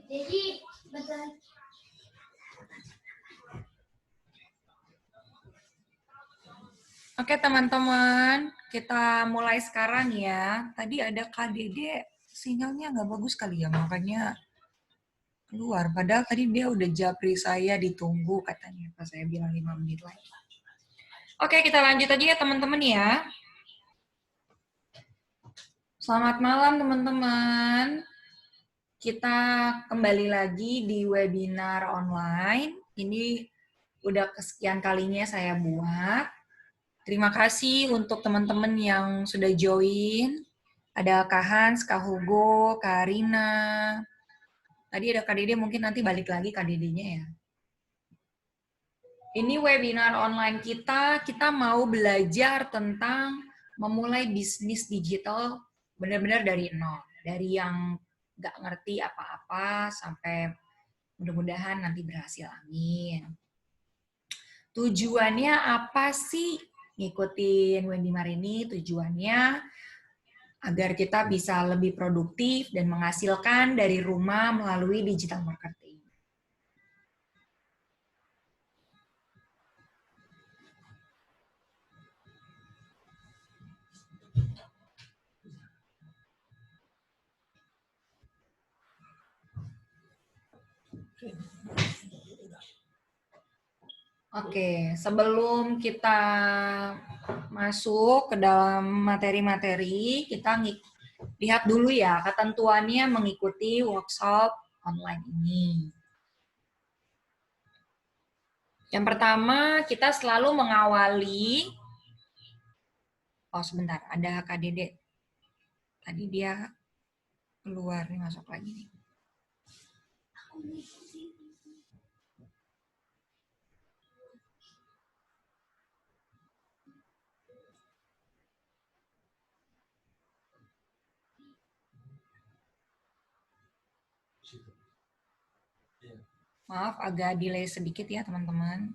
Jadi, betul. Oke teman-teman, kita mulai sekarang ya. Tadi ada Kak Dede, sinyalnya nggak bagus kali ya, makanya keluar. Padahal tadi dia udah japri saya ditunggu katanya, pas saya bilang 5 menit lagi. Oke, kita lanjut aja ya teman-teman ya. Selamat malam teman-teman. Kita kembali lagi di webinar online. Ini udah kesekian kalinya saya buat. Terima kasih untuk teman-teman yang sudah join. Ada Kak Hans, Kak Hugo, Kak Rina. Tadi ada Kak Dede, mungkin nanti balik lagi Kak Dedenya ya. Ini webinar online kita mau belajar tentang memulai bisnis digital benar-benar dari nol. Dari yang nggak ngerti apa-apa sampai mudah-mudahan nanti berhasil, amin. Tujuannya apa sih ngikutin webinar ini? Tujuannya agar kita bisa lebih produktif dan menghasilkan dari rumah melalui digital marketing. Oke, sebelum kita masuk ke dalam materi-materi, kita lihat dulu ya ketentuannya mengikuti workshop online ini. Yang pertama, kita selalu mengawali. Oh, sebentar, ada Kak Dede. Tadi dia keluar nih, masuk lagi nih. Maaf, agak delay sedikit ya teman-teman.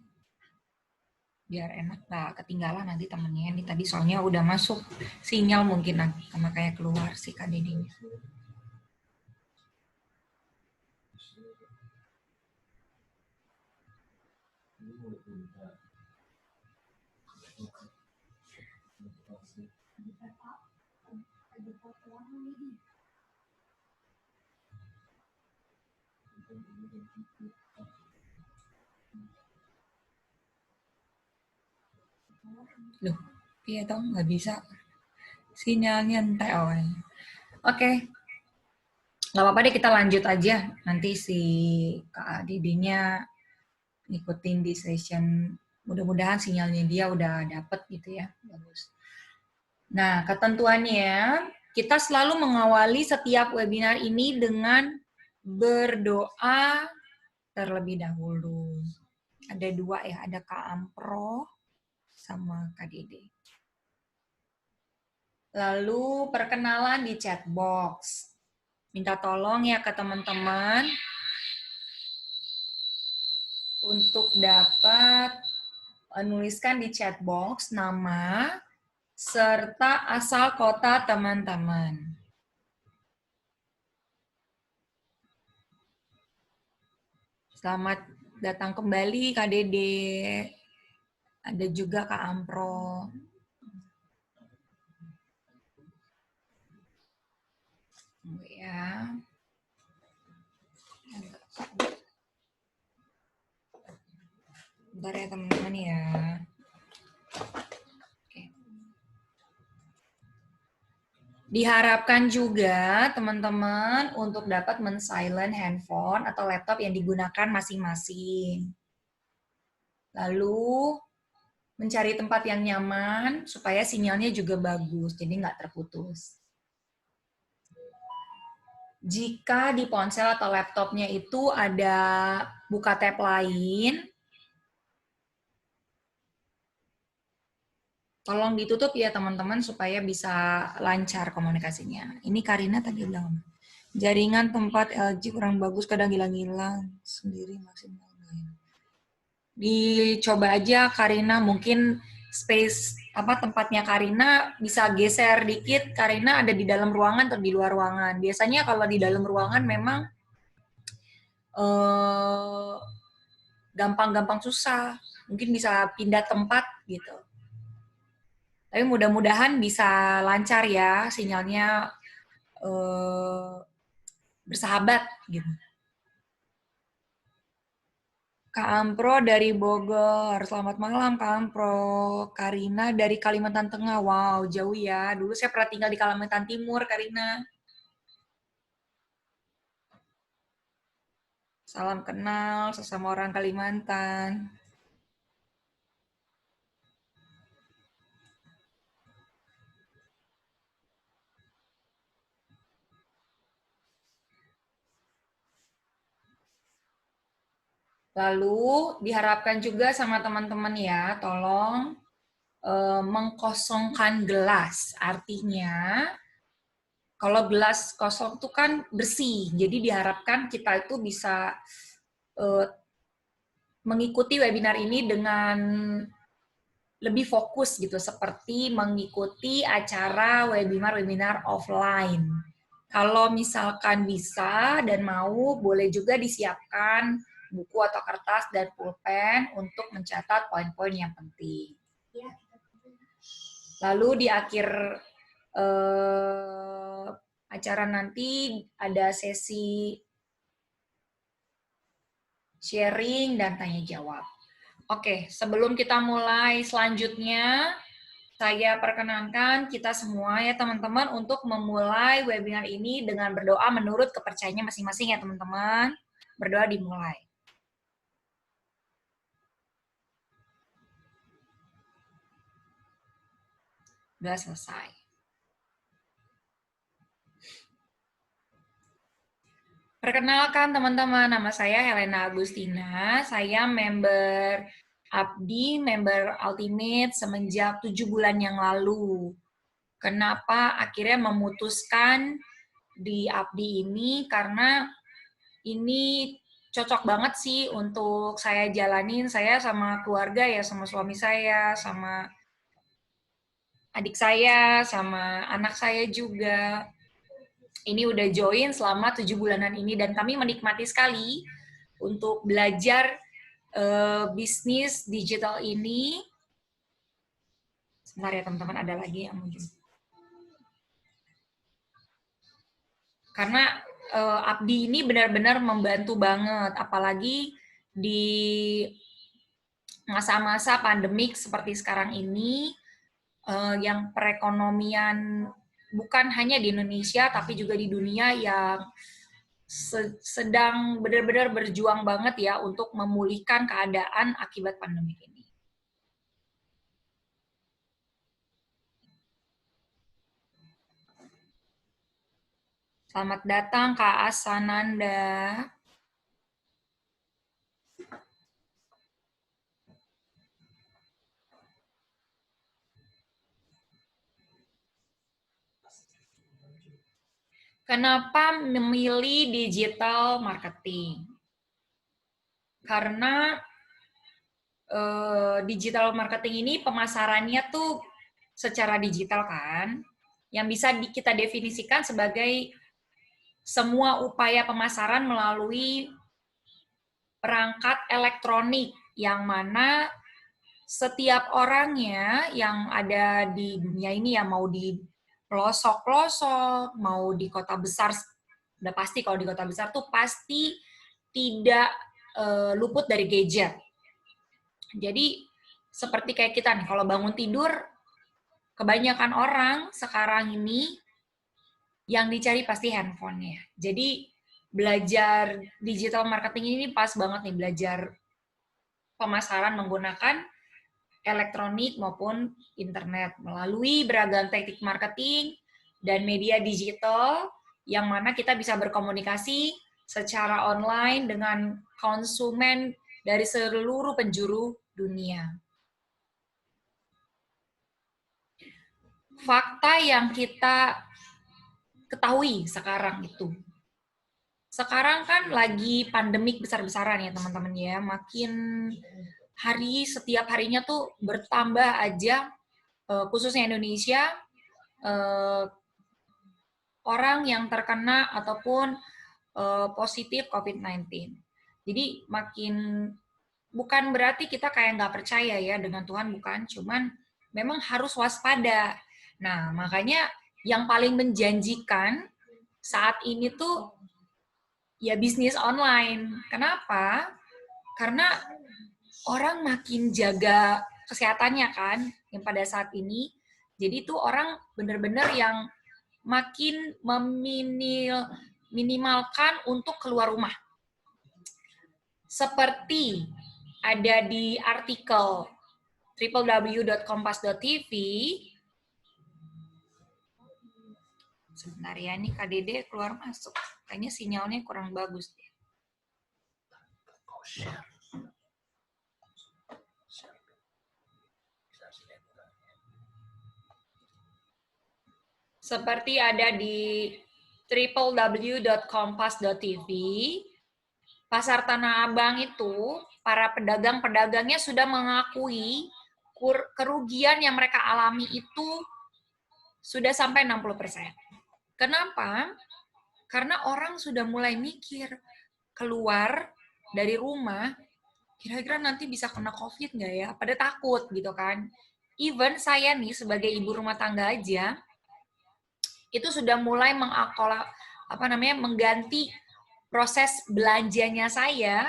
Biar enak, nggak ketinggalan nanti temennya. Ini tadi soalnya udah masuk sinyal mungkin nanti, makanya keluar si Kak Dedenya. Loh, iya dong, nggak bisa. Sinyalnya entek. Oke, nggak apa-apa deh, kita lanjut aja. Nanti si Kak Didinya ngikutin di session. Mudah-mudahan sinyalnya dia udah dapet gitu ya. Bagus. Nah, ketentuannya, kita selalu mengawali setiap webinar ini dengan berdoa terlebih dahulu. Ada dua ya, ada Kak Ampro sama Kak Dede. Lalu perkenalan di chat box. Minta tolong ya ke teman-teman untuk dapat menuliskan di chat box nama serta asal kota teman-teman. Selamat datang kembali Kak Dede. Ada juga Kak Ampro. Ya. Bentar ya teman-teman ya. Oke. Diharapkan juga teman-teman untuk dapat men-silent handphone atau laptop yang digunakan masing-masing. Lalu mencari tempat yang nyaman supaya sinyalnya juga bagus, jadi nggak terputus. Jika di ponsel atau laptopnya itu ada buka tab lain, tolong ditutup ya teman-teman supaya bisa lancar komunikasinya. Ini Karina tadi bilang, jaringan tempat LG kurang bagus, kadang hilang-hilang sendiri maksimal. Dicoba aja Karina, mungkin space tempatnya Karina bisa geser dikit. Karina ada di dalam ruangan atau di luar ruangan. Biasanya kalau di dalam ruangan memang gampang-gampang susah, mungkin bisa pindah tempat gitu. Tapi mudah-mudahan bisa lancar ya sinyalnya, bersahabat gitu. Kak Ampro dari Bogor, selamat malam Kak Ampro. Karina dari Kalimantan Tengah, wow jauh ya. Dulu saya pernah tinggal di Kalimantan Timur, Karina. Salam kenal sesama orang Kalimantan. Lalu diharapkan juga sama teman-teman ya, tolong mengkosongkan gelas. Artinya kalau gelas kosong itu kan bersih, jadi diharapkan kita itu bisa eh, mengikuti webinar ini dengan lebih fokus gitu, seperti mengikuti acara webinar-webinar offline. Kalau misalkan bisa dan mau, boleh juga disiapkan buku atau kertas dan pulpen untuk mencatat poin-poin yang penting. Lalu di akhir acara nanti ada sesi sharing dan tanya jawab. Oke, sebelum kita mulai selanjutnya, saya perkenankan kita semua ya teman-teman untuk memulai webinar ini dengan berdoa menurut kepercayaannya masing-masing ya teman-teman. Berdoa dimulai. Sudah selesai. Perkenalkan teman-teman, nama saya Helena Agustina. Saya member Abdi, member Ultimate semenjak 7 bulan yang lalu. Kenapa akhirnya memutuskan di Abdi ini? Karena ini cocok banget sih untuk saya jalanin. Saya sama keluarga ya, sama suami saya, sama adik saya, sama anak saya juga. Ini udah join selama 7 bulanan ini dan kami menikmati sekali untuk belajar bisnis digital ini. Sebentar ya teman-teman, ada lagi yang mungkin. Karena Abdi ini benar-benar membantu banget, apalagi di masa-masa pandemik seperti sekarang ini, yang perekonomian bukan hanya di Indonesia tapi juga di dunia yang sedang benar-benar berjuang banget ya untuk memulihkan keadaan akibat pandemi ini. Selamat datang Kak Asananda. Kenapa memilih digital marketing? Karena digital marketing ini pemasarannya tuh secara digital kan, yang bisa kita definisikan sebagai semua upaya pemasaran melalui perangkat elektronik yang mana setiap orangnya yang ada di dunia ini ya, mau di pelosok-pelosok, mau di kota besar, udah pasti kalau di kota besar tuh pasti tidak luput dari gadget. Jadi seperti kayak kita nih, kalau bangun tidur, kebanyakan orang sekarang ini yang dicari pasti handphonenya. Jadi belajar digital marketing ini pas banget nih, belajar pemasaran menggunakan elektronik maupun internet melalui beragam teknik marketing dan media digital yang mana kita bisa berkomunikasi secara online dengan konsumen dari seluruh penjuru dunia. Fakta yang kita ketahui sekarang itu, sekarang kan lagi pandemik besar-besaran ya teman-teman ya, makin hari setiap harinya tuh bertambah aja, khususnya Indonesia, orang yang terkena ataupun positif COVID-19. Jadi makin, bukan berarti kita kayak nggak percaya ya dengan Tuhan, bukan, cuman memang harus waspada. Nah, makanya yang paling menjanjikan saat ini tuh ya bisnis online. Kenapa? Karena orang makin jaga kesehatannya kan, yang pada saat ini. Jadi tuh orang bener-bener yang makin minimalkan untuk keluar rumah. Seperti ada di artikel www.kompas.tv. Sebentar ya, nih KDD keluar masuk. Kayaknya sinyalnya kurang bagus. Seperti ada di www.kompas.tv, Pasar Tanah Abang itu, para pedagang-pedagangnya sudah mengakui kerugian yang mereka alami itu sudah sampai 60%. Kenapa? Karena orang sudah mulai mikir, keluar dari rumah, kira-kira nanti bisa kena COVID nggak ya? Pada takut gitu kan. Even saya nih sebagai ibu rumah tangga aja, itu sudah mulai mengganti proses belanjanya saya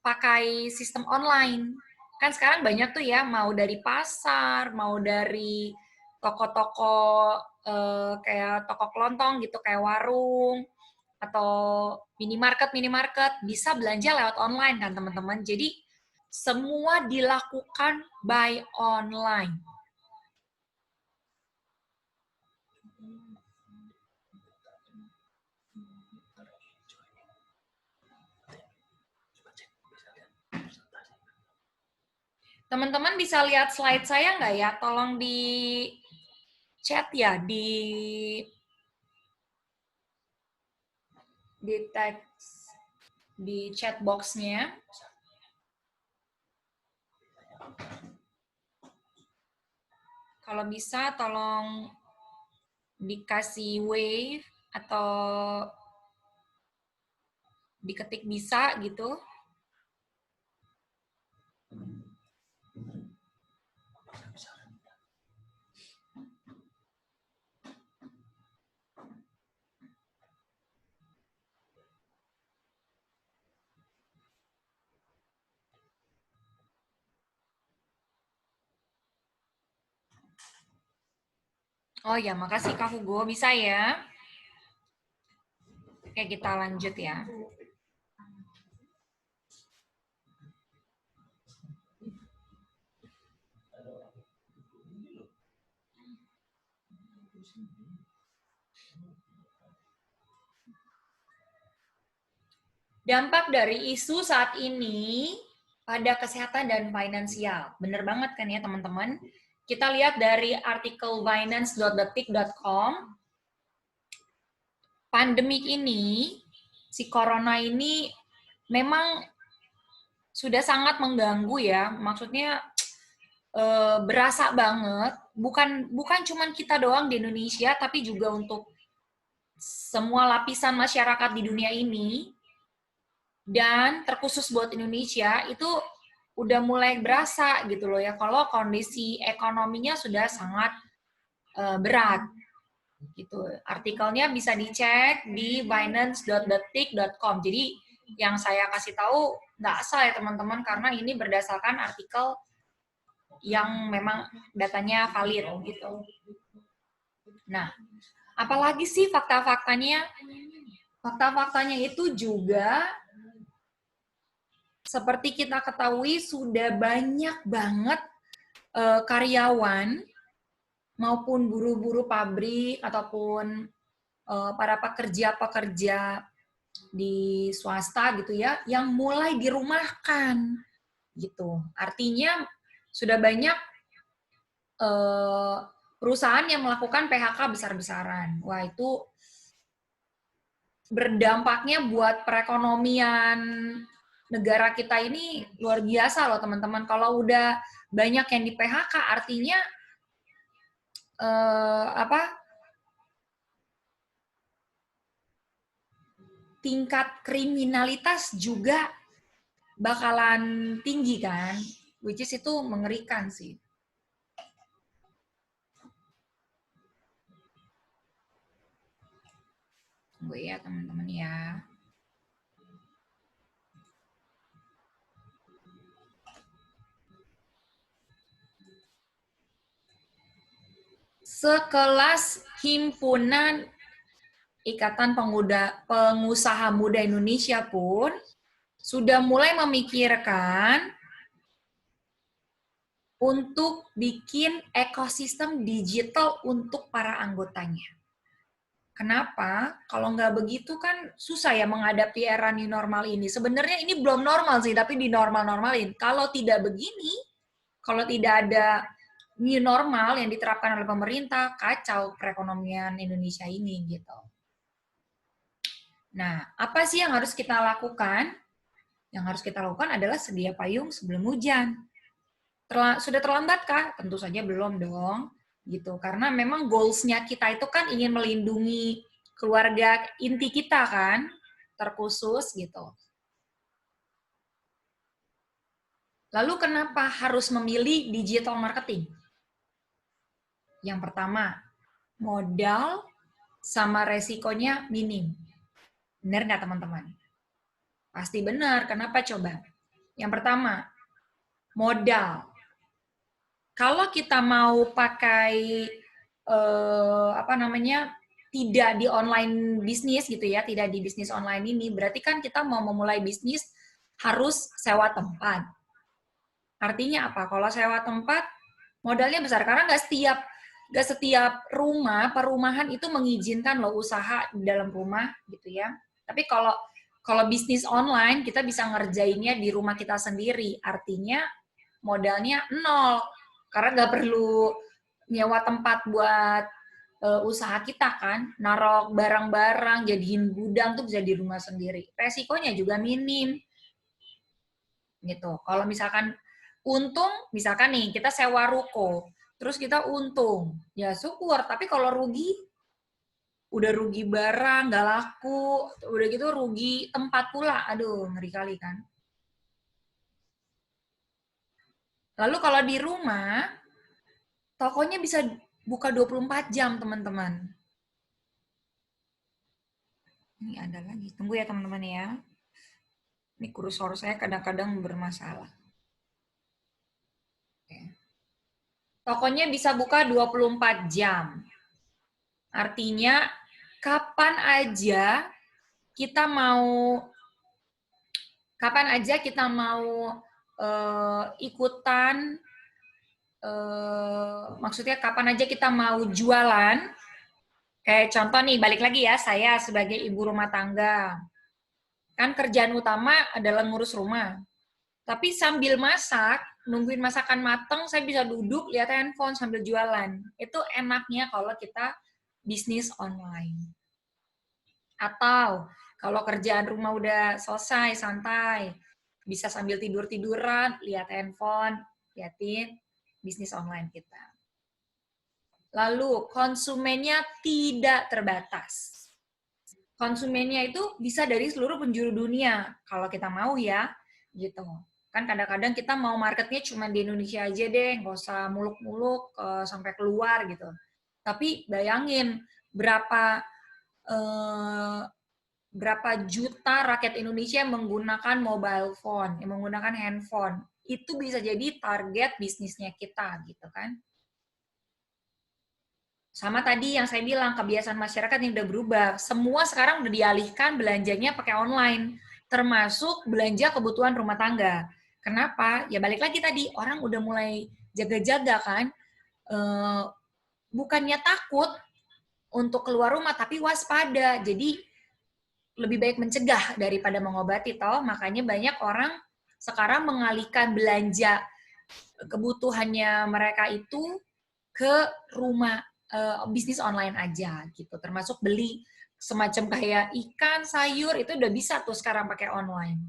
pakai sistem online. Kan sekarang banyak tuh ya, mau dari pasar, mau dari toko-toko kayak toko kelontong gitu, kayak warung, atau minimarket, bisa belanja lewat online kan teman-teman. Jadi semua dilakukan by online. Teman-teman bisa lihat slide saya nggak ya? Tolong di chat ya, di teks di chat box-nya. Kalau bisa tolong dikasih wave atau diketik bisa gitu. Oh ya, makasih Kak Hugo. Bisa ya? Oke, kita lanjut ya. Dampak dari isu saat ini pada kesehatan dan finansial. Bener banget kan ya teman-teman? Kita lihat dari artikel binance.detik.com. Pandemik ini, si corona ini memang sudah sangat mengganggu ya. Maksudnya berasa banget. Bukan cuman kita doang di Indonesia, tapi juga untuk semua lapisan masyarakat di dunia ini. Dan terkhusus buat Indonesia itu udah mulai berasa gitu loh ya, kalau kondisi ekonominya sudah sangat berat gitu. Artikelnya bisa dicek di binance.detik.com. Jadi yang saya kasih tahu nggak asal ya teman-teman, karena ini berdasarkan artikel yang memang datanya valid gitu. Nah, apalagi sih fakta-faktanya? Fakta-faktanya itu juga seperti kita ketahui sudah banyak banget karyawan maupun buru-buru pabrik ataupun para pekerja-pekerja di swasta gitu ya yang mulai dirumahkan gitu. Artinya sudah banyak perusahaan yang melakukan PHK besar-besaran. Wah, itu berdampaknya buat perekonomian negara kita ini luar biasa loh teman-teman. Kalau udah banyak yang di PHK artinya tingkat kriminalitas juga bakalan tinggi kan, which is itu mengerikan sih. Tunggu ya teman-teman ya. Sekelas Himpunan Ikatan Pengusaha Muda Indonesia pun sudah mulai memikirkan untuk bikin ekosistem digital untuk para anggotanya. Kenapa? Kalau nggak begitu kan susah ya menghadapi era new normal ini. Sebenarnya ini belum normal sih, tapi di normal-normalin. Kalau tidak begini, kalau tidak ada new normal yang diterapkan oleh pemerintah, kacau perekonomian Indonesia ini gitu. Nah, apa sih yang harus kita lakukan? Yang harus kita lakukan adalah sedia payung sebelum hujan. Sudah terlambat kah? Tentu saja belum dong. Gitu. Karena memang goals-nya kita itu kan ingin melindungi keluarga inti kita kan, terkhusus gitu. Lalu kenapa harus memilih digital marketing? Yang pertama, modal sama resikonya minim. Benar nggak teman-teman? Pasti benar. Kenapa coba? Yang pertama, modal. Kalau kita mau pakai apa namanya, tidak di online bisnis gitu ya, tidak di bisnis online ini, berarti kan kita mau memulai bisnis harus sewa tempat. Artinya apa? Kalau sewa tempat modalnya besar karena nggak setiap rumah perumahan itu mengizinkan loh usaha di dalam rumah gitu ya. Tapi kalau kalau bisnis online kita bisa ngerjainnya di rumah kita sendiri. Artinya modalnya nol karena nggak perlu nyewa tempat buat usaha kita kan, naruh barang-barang jadiin gudang tuh bisa di rumah sendiri. Resikonya juga minim gitu. Kalau misalkan untung, misalkan nih kita sewa ruko, terus kita untung, ya syukur. Tapi kalau rugi, udah rugi barang, nggak laku, udah gitu rugi tempat pula, aduh ngeri kali kan. Lalu kalau di rumah, tokonya bisa buka 24 jam, teman-teman. Ini ada lagi, tunggu ya teman-teman ya. Ini kursor saya kadang-kadang bermasalah. Oke. Tokonya bisa buka 24 jam. Artinya kapan aja kita mau ikutan, maksudnya kapan aja kita mau jualan. Kayak contoh nih, balik lagi ya, saya sebagai ibu rumah tangga. Kan kerjaan utama adalah ngurus rumah. Tapi sambil masak, nungguin masakan mateng, saya bisa duduk, lihat handphone sambil jualan. Itu enaknya kalau kita bisnis online. Atau kalau kerjaan rumah udah selesai, santai, bisa sambil tidur-tiduran, lihat handphone, liatin bisnis online kita. Lalu, konsumennya tidak terbatas. Konsumennya itu bisa dari seluruh penjuru dunia, kalau kita mau ya, gitu. Kan kadang-kadang kita mau marketnya cuma di Indonesia aja deh, nggak usah muluk-muluk sampai keluar gitu. Tapi bayangin berapa eh, berapa juta rakyat Indonesia yang menggunakan mobile phone, yang menggunakan handphone. Itu bisa jadi target bisnisnya kita gitu kan. Sama tadi yang saya bilang, kebiasaan masyarakat yang udah berubah. Semua sekarang udah dialihkan belanjanya pakai online, termasuk belanja kebutuhan rumah tangga. Kenapa? Ya balik lagi tadi, orang udah mulai jaga-jaga kan. Bukannya takut untuk keluar rumah, tapi waspada. Jadi lebih baik mencegah daripada mengobati, toh. Makanya banyak orang sekarang mengalihkan belanja kebutuhannya mereka itu ke rumah, bisnis online aja gitu. Termasuk beli semacam kayak ikan, sayur itu udah bisa tuh sekarang pakai online.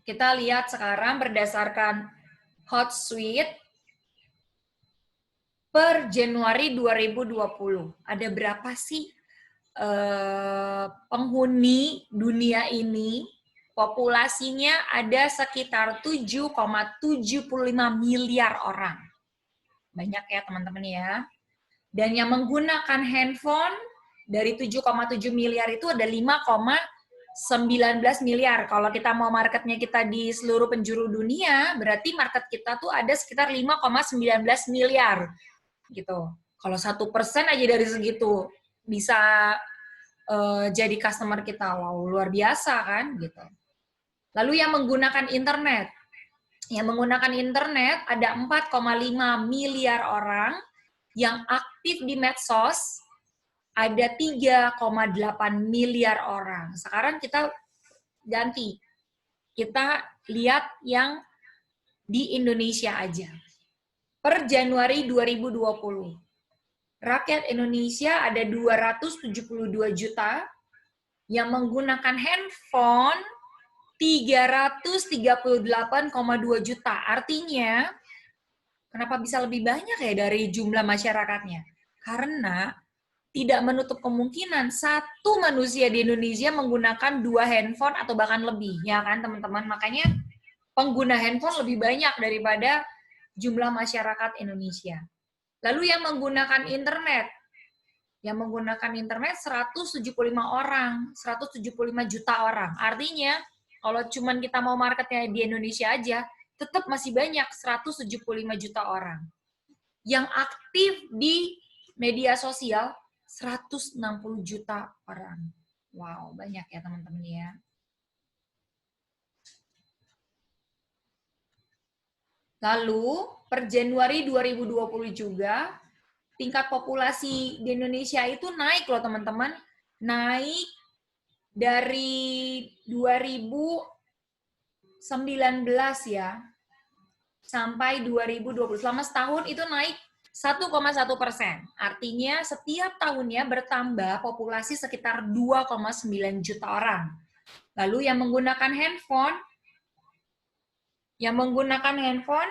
Kita lihat sekarang berdasarkan Hotsuite, per Januari 2020. Ada berapa sih penghuni dunia ini? Populasinya ada sekitar 7,75 miliar orang. Banyak ya teman-teman ya. Dan yang menggunakan handphone dari 7,7 miliar itu ada 5,19 miliar. Kalau kita mau marketnya kita di seluruh penjuru dunia, berarti market kita tuh ada sekitar 5,19 miliar gitu. Kalau 1% aja dari segitu bisa jadi customer kita, wow luar biasa kan gitu. Lalu yang menggunakan internet ada 4,5 miliar orang, yang aktif di medsos ada 3,8 miliar orang. Sekarang kita ganti, kita lihat yang di Indonesia aja. Per Januari 2020, rakyat Indonesia ada 272 juta, yang menggunakan handphone 338,2 juta. Artinya, kenapa bisa lebih banyak ya dari jumlah masyarakatnya? Karena tidak menutup kemungkinan satu manusia di Indonesia menggunakan 2 handphone atau bahkan lebih, ya kan teman-teman? Makanya pengguna handphone lebih banyak daripada jumlah masyarakat Indonesia. Lalu yang menggunakan internet 175 orang, 175 juta orang. Artinya, kalau cuman kita mau marketnya di Indonesia aja, tetap masih banyak 175 juta orang. Yang aktif di media sosial 160 juta orang. Wow, banyak ya teman-teman ya. Lalu, per Januari 2020 juga, tingkat populasi di Indonesia itu naik loh teman-teman. Naik dari 2019 ya, sampai 2020. Selama setahun itu naik 1,1%. Artinya setiap tahunnya bertambah populasi sekitar 2,9 juta orang. Lalu yang menggunakan handphone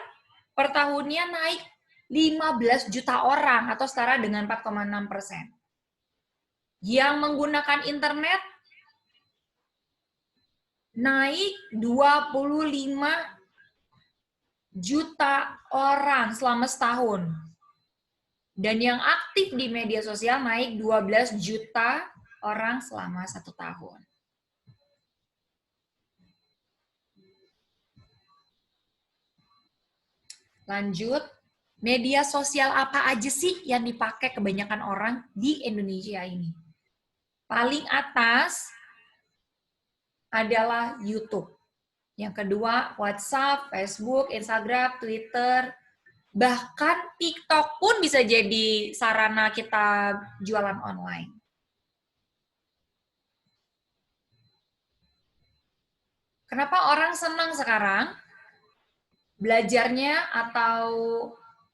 per tahunnya naik 15 juta orang atau setara dengan 4,6%. Yang menggunakan internet naik 25 juta orang selama setahun. Dan yang aktif di media sosial naik 12 juta orang selama 1 tahun. Lanjut, media sosial apa aja sih yang dipakai kebanyakan orang di Indonesia ini? Paling atas adalah YouTube. Yang kedua, WhatsApp, Facebook, Instagram, Twitter, bahkan TikTok pun bisa jadi sarana kita jualan online. Kenapa orang senang sekarang belajarnya atau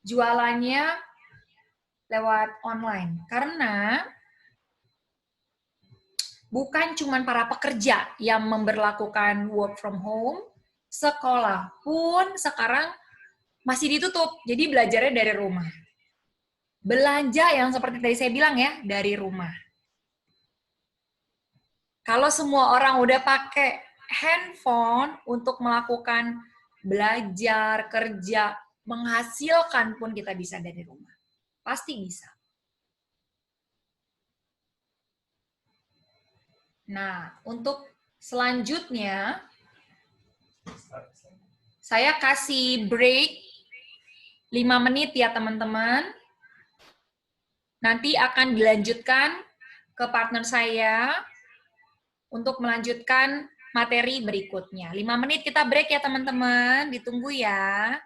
jualannya lewat online? Karena bukan cuma para pekerja yang memberlakukan work from home, sekolah pun sekarang masih ditutup, jadi belajarnya dari rumah. Belanja yang seperti tadi saya bilang ya, dari rumah. Kalau semua orang udah pakai handphone untuk melakukan belajar, kerja, menghasilkan pun kita bisa dari rumah. Pasti bisa. Nah, untuk selanjutnya, saya kasih break 5 menit ya teman-teman. Nanti akan dilanjutkan ke partner saya untuk melanjutkan materi berikutnya. 5 menit kita break ya teman-teman, ditunggu ya.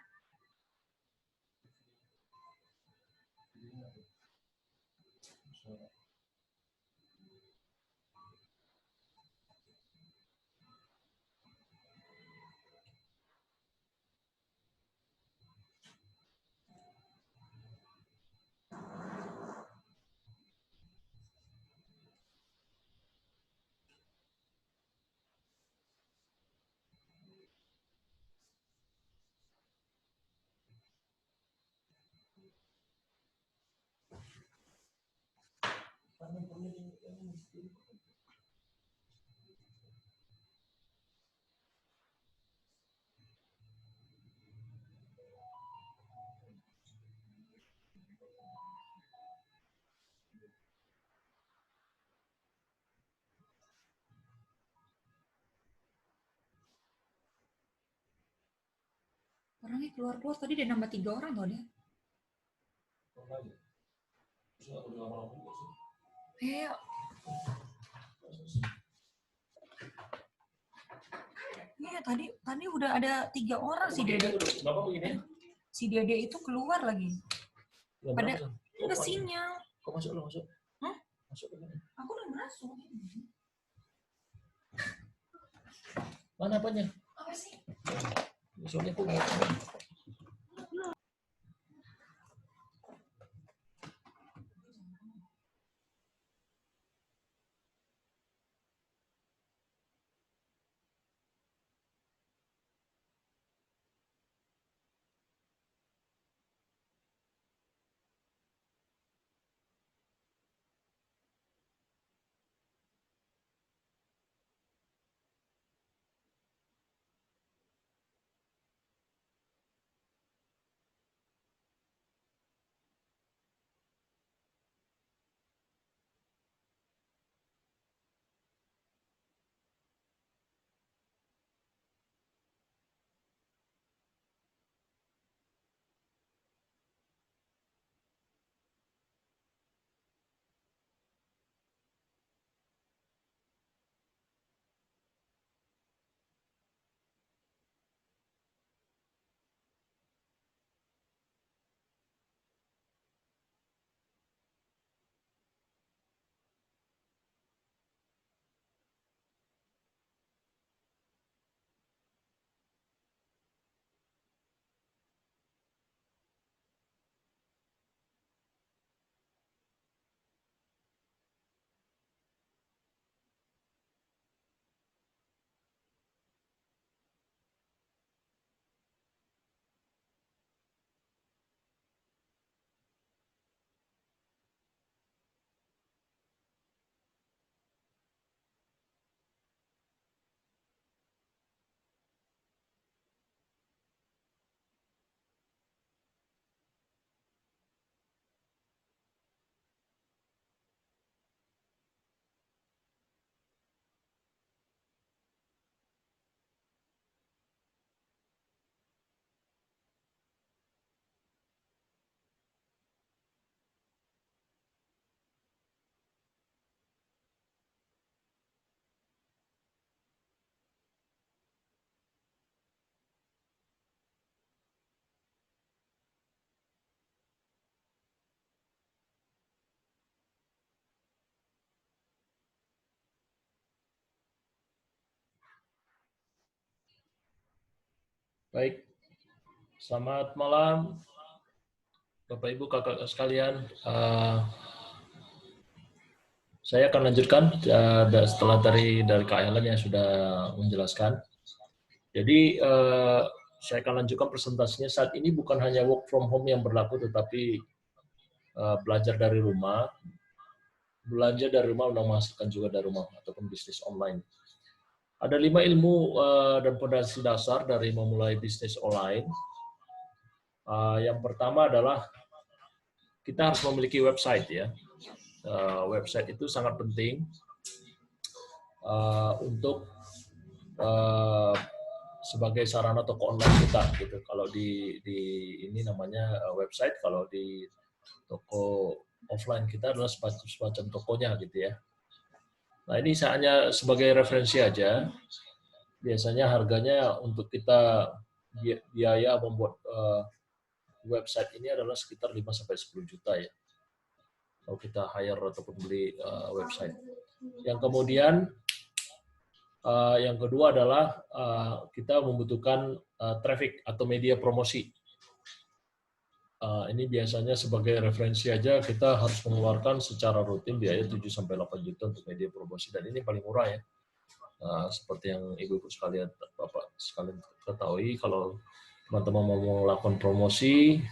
Orangnya keluar-keluar tadi dia nambah 3 orang loh dia. Iya tadi udah ada 3 orang si Dede. Si Dede itu keluar lagi. Pada ada sinyal. Kok masuk lo masuk? Hah? Masuk ke mana? Aku udah masuk. Mana apanya? Apa sih? Soalnya aku nggak. Baik, selamat malam Bapak Ibu kakak sekalian. Saya akan lanjutkan setelah dari Kak Ellen yang sudah menjelaskan. Jadi saya akan lanjutkan presentasinya. Saat ini bukan hanya work from home yang berlaku, tetapi belajar dari rumah, belanja dari rumah, menghasilkan juga dari rumah ataupun bisnis online. Ada 5 ilmu dan fondasi dasar dari memulai bisnis online. Yang pertama adalah kita harus memiliki website ya. Website itu sangat penting untuk sebagai sarana toko online kita gitu. Kalau di ini namanya website, kalau di toko offline kita adalah semacam tokonya gitu ya. Nah ini hanya sebagai referensi aja. Biasanya harganya untuk kita biaya membuat website ini adalah sekitar 5-10 juta ya. Kalau kita hire ataupun beli website. Yang kemudian yang kedua adalah kita membutuhkan traffic atau media promosi. Ini biasanya sebagai referensi aja kita harus mengeluarkan secara rutin biaya 7-8 juta untuk media promosi, dan ini paling murah ya. Seperti yang ibu-ibu sekalian, bapak sekalian ketahui, kalau teman-teman mau melakukan promosi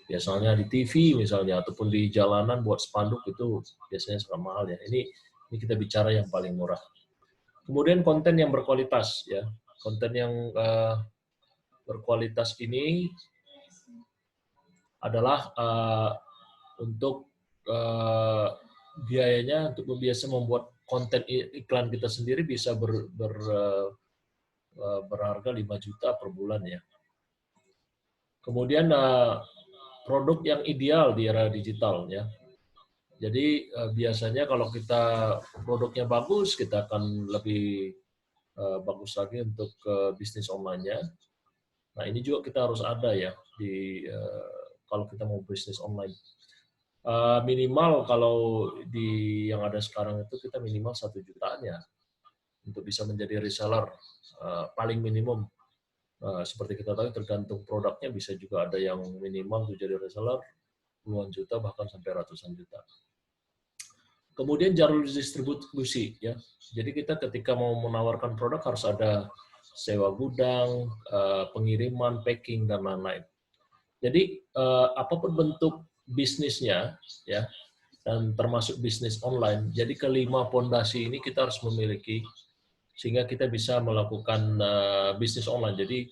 Biasanya di TV misalnya, ataupun di jalanan buat spanduk itu biasanya sangat mahal ya. Ini kita bicara yang paling murah. Kemudian konten yang berkualitas ya. Konten yang berkualitas ini adalah untuk biayanya untuk biasa membuat konten iklan kita sendiri bisa berharga 5 juta per bulan ya. Kemudian produk yang ideal di era digital ya. Jadi biasanya kalau kita produknya bagus, kita akan lebih bagus lagi untuk bisnis online-nya. Nah ini juga kita harus ada ya di kalau kita mau bisnis online. Minimal kalau di yang ada sekarang itu kita minimal 1 jutaan ya untuk bisa menjadi reseller paling minimum. Seperti kita tahu tergantung produknya, bisa juga ada yang minimal untuk jadi reseller puluhan juta bahkan sampai ratusan juta. Kemudian jalur distribusi ya. Jadi kita ketika mau menawarkan produk harus ada sewa gudang, pengiriman, packing dan lain-lain. Jadi apapun bentuk bisnisnya ya, dan termasuk bisnis online. Jadi kelima pondasi ini kita harus memiliki sehingga kita bisa melakukan bisnis online. Jadi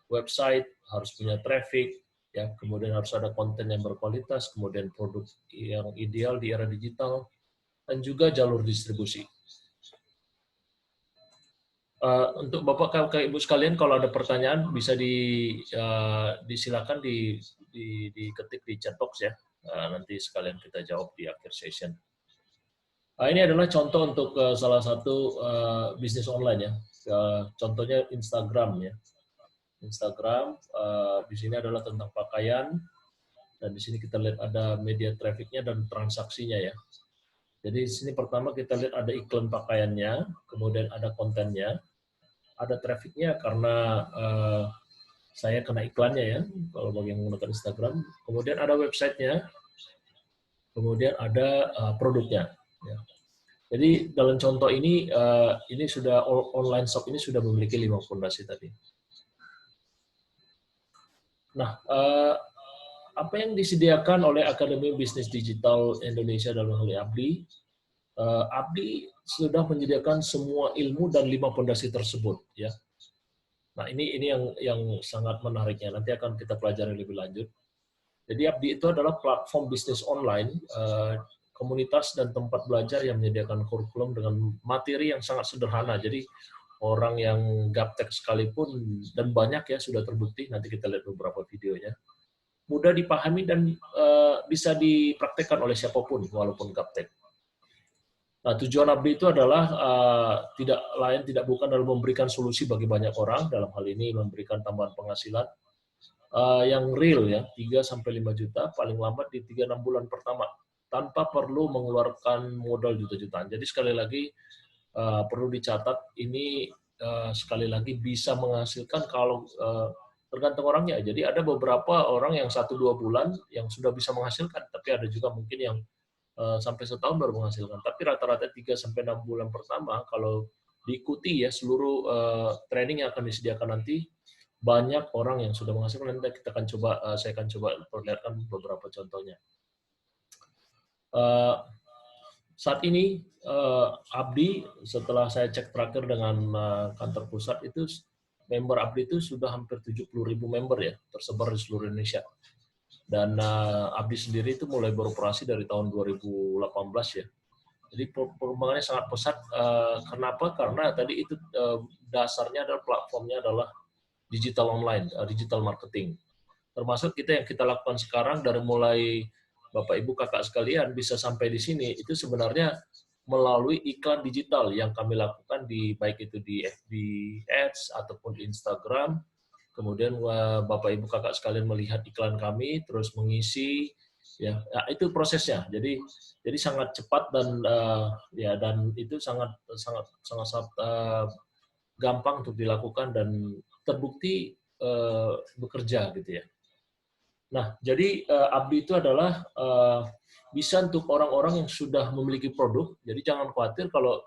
website harus punya traffic, ya, kemudian harus ada konten yang berkualitas, kemudian produk yang ideal di era digital, dan juga jalur distribusi. Untuk Bapak, Kakak, Ibu sekalian, kalau ada pertanyaan bisa disilakan diketik di chat box ya. Nanti sekalian kita jawab di akhir session. Ini adalah contoh untuk salah satu bisnis online ya. Contohnya Instagram ya. Instagram di sini adalah tentang pakaian, dan di sini kita lihat ada media trafficnya dan transaksinya ya. Jadi di sini pertama kita lihat ada iklan pakaiannya, kemudian ada kontennya, ada trafficnya karena saya kena iklannya ya, kalau bagi yang menggunakan Instagram. Kemudian ada websitenya, kemudian ada produknya. Ya. Jadi dalam contoh ini sudah online shop ini sudah memiliki 5 fondasi tadi. Nah, apa yang disediakan oleh Akademi Bisnis Digital Indonesia dalam hal ini ABDI? ABDI sudah menyediakan semua ilmu dan 5 fondasi tersebut, ya. Nah, ini yang sangat menariknya. Nanti akan kita pelajari lebih lanjut. Jadi ABDI itu adalah platform bisnis online, komunitas dan tempat belajar yang menyediakan kurikulum dengan materi yang sangat sederhana. Jadi orang yang gaptek sekalipun, dan banyak ya sudah terbukti, nanti kita lihat beberapa videonya, mudah dipahami dan bisa dipraktekkan oleh siapapun walaupun gaptek. Nah, tujuan ABDI itu adalah tidak bukan dalam memberikan solusi bagi banyak orang, dalam hal ini memberikan tambahan penghasilan yang real ya, 3-5 juta paling lambat di 3-6 bulan pertama tanpa perlu mengeluarkan modal juta-jutaan. Jadi sekali lagi perlu dicatat, ini sekali lagi bisa menghasilkan kalau tergantung orangnya. Jadi ada beberapa orang yang 1-2 bulan yang sudah bisa menghasilkan, tapi ada juga mungkin yang sampai setahun baru menghasilkan. Tapi rata-rata 3-6 bulan pertama kalau diikuti ya seluruh training yang akan disediakan nanti, banyak orang yang sudah menghasilkan. Nanti kita akan coba, saya akan coba perlihatkan beberapa contohnya. Saat ini ABDI, setelah saya cek terakhir dengan kantor pusat, itu member ABDI itu sudah hampir 70.000 member ya, tersebar di seluruh Indonesia. Dan ABDI sendiri itu mulai beroperasi dari tahun 2018 ya. Jadi perkembangannya sangat pesat. Kenapa? Karena tadi itu dasarnya adalah platformnya adalah digital online, digital marketing. Termasuk yang kita lakukan sekarang dari mulai Bapak Ibu Kakak sekalian bisa sampai di sini itu sebenarnya melalui iklan digital yang kami lakukan baik itu di FB Ads ataupun di Instagram. Kemudian Bapak Ibu Kakak sekalian melihat iklan kami terus mengisi ya, itu prosesnya. Jadi sangat cepat dan dan itu sangat gampang untuk dilakukan dan terbukti bekerja gitu ya. Nah, jadi ABDI itu adalah bisa untuk orang-orang yang sudah memiliki produk. Jadi jangan khawatir kalau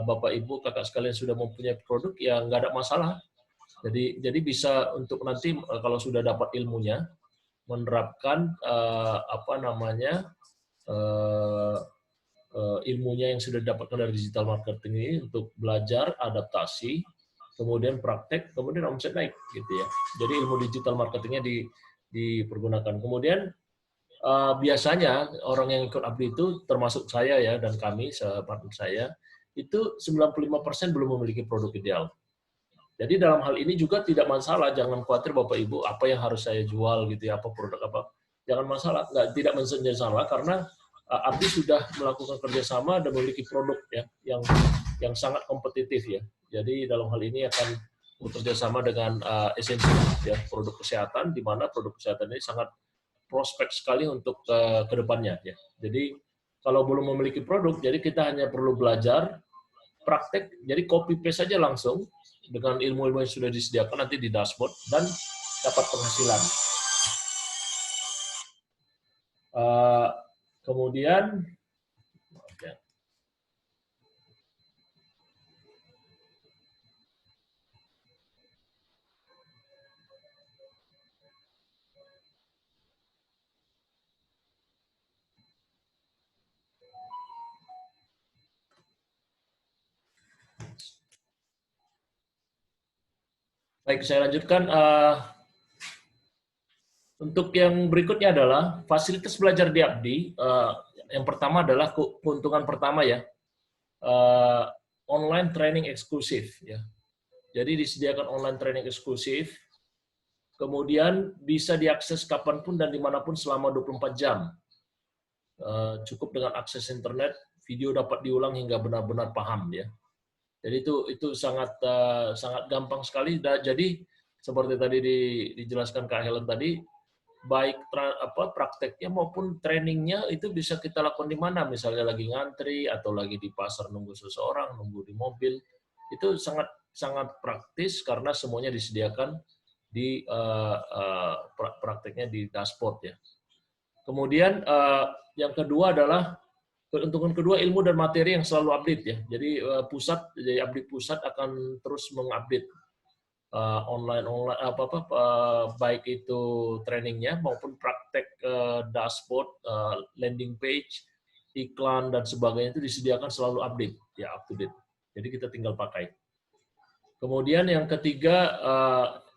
Bapak Ibu Kakak sekalian sudah mempunyai produk, ya nggak ada masalah. Jadi bisa untuk nanti kalau sudah dapat ilmunya, menerapkan ilmunya yang sudah didapatkan dari digital marketing ini untuk belajar, adaptasi, kemudian praktek, kemudian omset naik, gitu ya. Jadi ilmu digital marketingnya dipergunakan. Kemudian biasanya orang yang ikut Abdi itu, termasuk saya ya dan kami, partner saya, itu 95% belum memiliki produk ideal. Jadi dalam hal ini juga tidak masalah, jangan khawatir Bapak Ibu, apa yang harus saya jual gitu ya, apa produk apa. Jangan masalah, tidak menjadi masalah karena Abdi sudah melakukan kerjasama dan memiliki produk ya yang sangat kompetitif ya. Jadi dalam hal ini akan bekerja sama dengan Esensi ya, produk kesehatan, di mana produk kesehatan ini sangat prospek sekali untuk ke depannya ya. Jadi kalau belum memiliki produk, jadi kita hanya perlu belajar, praktek, jadi copy paste saja langsung dengan ilmu-ilmu yang sudah disediakan nanti di dashboard dan dapat penghasilan. Kemudian baik, saya lanjutkan. Untuk yang berikutnya adalah fasilitas belajar di Abdi. Yang pertama adalah keuntungan pertama ya, online training eksklusif ya. Jadi disediakan online training eksklusif, kemudian bisa diakses kapanpun dan dimanapun selama 24 jam. Cukup dengan akses internet, video dapat diulang hingga benar-benar paham ya. Jadi itu sangat gampang sekali. Jadi seperti tadi dijelaskan Kak Helen tadi, baik prakteknya maupun trainingnya itu bisa kita lakukan di mana, misalnya lagi ngantri atau lagi di pasar nunggu seseorang, nunggu di mobil, itu sangat praktis karena semuanya disediakan di prakteknya di dashboard ya. Kemudian yang kedua adalah keuntungan kedua, ilmu dan materi yang selalu update ya. Jadi Abdi Pusat akan terus mengupdate online baik itu trainingnya maupun praktek dashboard, landing page, iklan dan sebagainya itu disediakan selalu update ya, up to date. Jadi kita tinggal pakai. Kemudian yang ketiga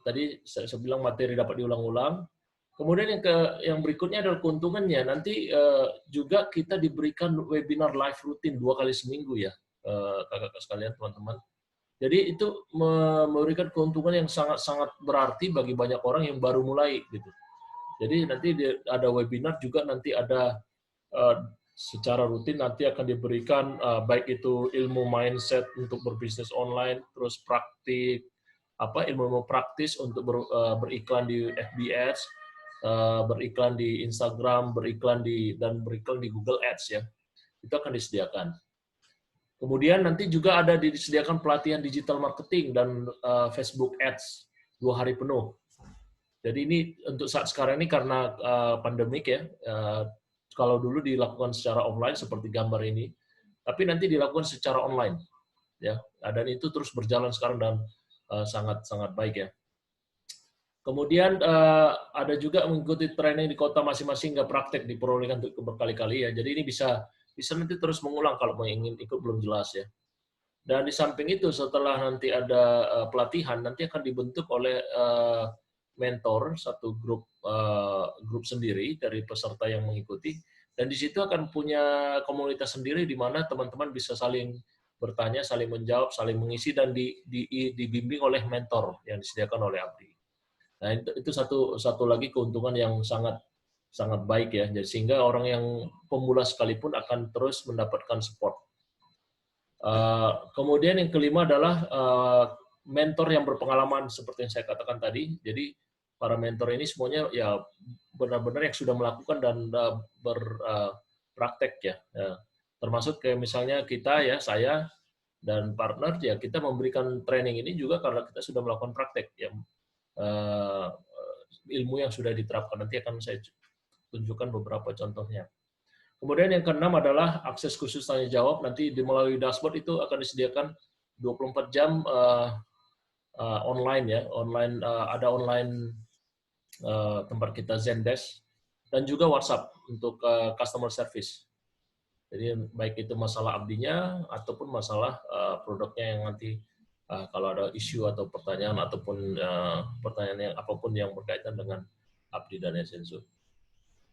tadi saya bilang materi dapat diulang-ulang. Kemudian yang berikutnya adalah keuntungannya, nanti juga kita diberikan webinar live rutin 2 kali seminggu ya, kakak-kakak sekalian, teman-teman. Jadi itu memberikan keuntungan yang sangat-sangat berarti bagi banyak orang yang baru mulai gitu. Jadi nanti ada webinar juga, nanti ada secara rutin nanti akan diberikan baik itu ilmu mindset untuk berbisnis online, terus praktik ilmu praktis untuk beriklan di FB Ads, beriklan di Instagram, beriklan di Google Ads ya. Itu akan disediakan. Kemudian nanti juga ada disediakan pelatihan digital marketing dan Facebook Ads 2 hari penuh. Jadi ini untuk saat sekarang ini karena pandemik ya, kalau dulu dilakukan secara offline seperti gambar ini, tapi nanti dilakukan secara online ya. Dan itu terus berjalan sekarang dan sangat baik ya. Kemudian ada juga mengikuti training di kota masing-masing, nggak praktek diperolehkan untuk berkali-kali ya. Jadi ini bisa nanti terus mengulang kalau ingin ikut belum jelas ya. Dan di samping itu setelah nanti ada pelatihan, nanti akan dibentuk oleh mentor, satu grup sendiri dari peserta yang mengikuti, dan di situ akan punya komunitas sendiri di mana teman-teman bisa saling bertanya, saling menjawab, saling mengisi, dan dibimbing oleh mentor yang disediakan oleh Abdi. Nah itu satu lagi keuntungan yang sangat baik ya, jadi sehingga orang yang pemula sekalipun akan terus mendapatkan support. Kemudian yang kelima adalah mentor yang berpengalaman seperti yang saya katakan tadi. Jadi para mentor ini semuanya ya benar-benar yang sudah melakukan dan berpraktek ya. Termasuk kayak misalnya kita ya, saya dan partner ya, kita memberikan training ini juga karena kita sudah melakukan praktek ya. Ilmu yang sudah diterapkan, nanti akan saya tunjukkan beberapa contohnya. Kemudian yang keenam adalah akses khusus tanya jawab, nanti melalui dashboard itu akan disediakan 24 jam online ya, online ada online tempat kita Zendesk dan juga WhatsApp untuk customer service. Jadi baik itu masalah abdinya ataupun masalah produknya yang nanti kalau ada isu atau pertanyaan ataupun pertanyaan yang apapun yang berkaitan dengan abdi dan Essenso.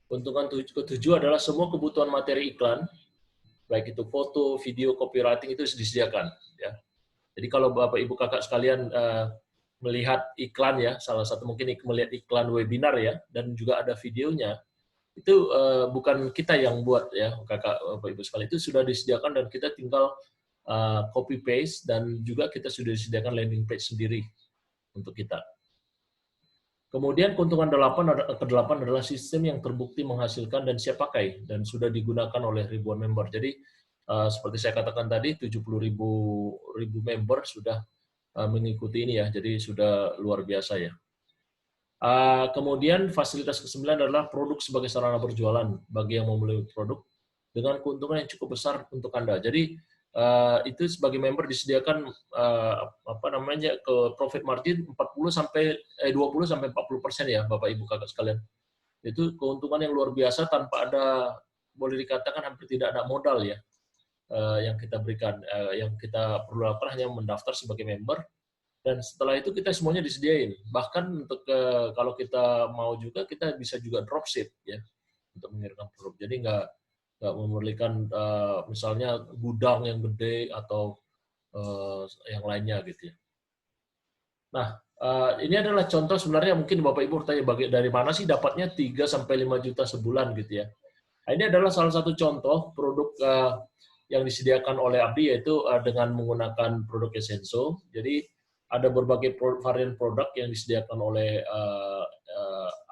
Keuntungan ketujuh adalah semua kebutuhan materi iklan, baik itu foto, video, copywriting itu disediakan. Ya. Jadi kalau Bapak Ibu Kakak sekalian melihat iklan ya, salah satu mungkin melihat iklan webinar ya, dan juga ada videonya, itu bukan kita yang buat ya, Kakak Bapak Ibu sekalian, itu sudah disediakan dan kita tinggal copy paste dan juga kita sudah disediakan landing page sendiri untuk kita. Kemudian keuntungan ke-8 adalah sistem yang terbukti menghasilkan dan siap pakai dan sudah digunakan oleh ribuan member. Jadi seperti saya katakan tadi 70.000 member sudah mengikuti ini ya, jadi sudah luar biasa ya. Kemudian fasilitas ke-9 adalah produk sebagai sarana berjualan bagi yang membeli produk dengan keuntungan yang cukup besar untuk Anda. Jadi itu sebagai member disediakan ke profit margin 20 sampai 40% ya Bapak Ibu Kakak sekalian. Itu keuntungan yang luar biasa tanpa ada, boleh dikatakan hampir tidak ada modal ya yang kita berikan. Yang kita perlu lakukan hanya mendaftar sebagai member dan setelah itu kita semuanya disediain. Bahkan untuk kalau kita mau juga kita bisa juga dropship ya untuk mengirimkan produk. Jadi nggak memerlukan misalnya gudang yang gede atau yang lainnya gitu ya. Nah, ini adalah contoh sebenarnya mungkin Bapak Ibu bertanya dari mana sih dapatnya 3 sampai 5 juta sebulan gitu ya. Nah, ini adalah salah satu contoh produk yang disediakan oleh Abdi yaitu dengan menggunakan produk Essenso. Jadi ada berbagai varian produk yang disediakan oleh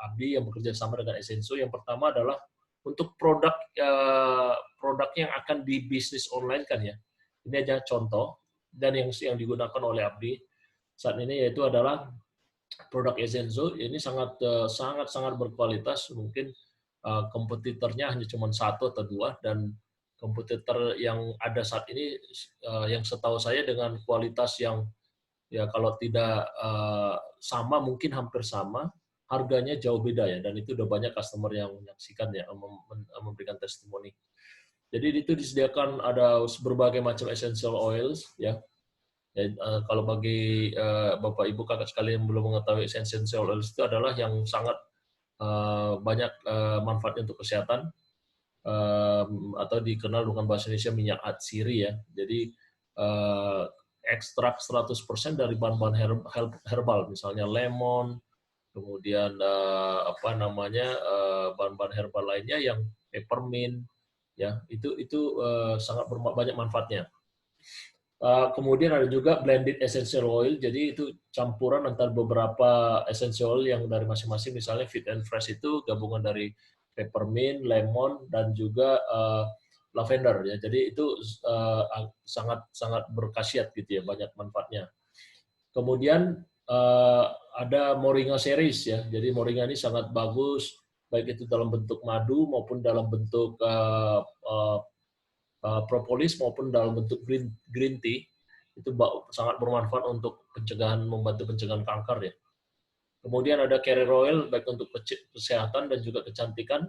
Abdi yang bekerja sama dengan Essenso. Yang pertama adalah untuk produk yang akan di bisnis online kan ya. Ini aja contoh dan yang digunakan oleh Abdi saat ini yaitu adalah produk Essenso. Ini sangat berkualitas, mungkin kompetitornya hanya cuma 1 atau 2 dan kompetitor yang ada saat ini yang setahu saya dengan kualitas yang ya kalau tidak sama mungkin hampir sama, harganya jauh beda ya, dan itu udah banyak customer yang menyaksikan ya, memberikan testimoni. Jadi itu disediakan ada berbagai macam essential oils ya. Dan, kalau bagi Bapak Ibu Kakak sekalian yang belum mengetahui essential oils itu adalah yang sangat banyak manfaatnya untuk kesehatan atau dikenal dengan bahasa Indonesia minyak atsiri ya. Jadi ekstrak 100% dari bahan-bahan herbal, misalnya lemon, kemudian bahan-bahan herbal lainnya yang peppermint ya, itu sangat banyak manfaatnya. Kemudian ada juga blended essential oil, jadi itu campuran antara beberapa essential oil yang dari masing-masing, misalnya Fit and Fresh itu gabungan dari peppermint, lemon, dan juga lavender ya. Jadi itu sangat berkhasiat gitu ya, banyak manfaatnya. Kemudian ada Moringa series ya. Jadi Moringa ini sangat bagus baik itu dalam bentuk madu maupun dalam bentuk propolis maupun dalam bentuk green tea. Itu sangat bermanfaat untuk membantu pencegahan kanker ya. Kemudian ada carrier oil baik untuk kesehatan dan juga kecantikan.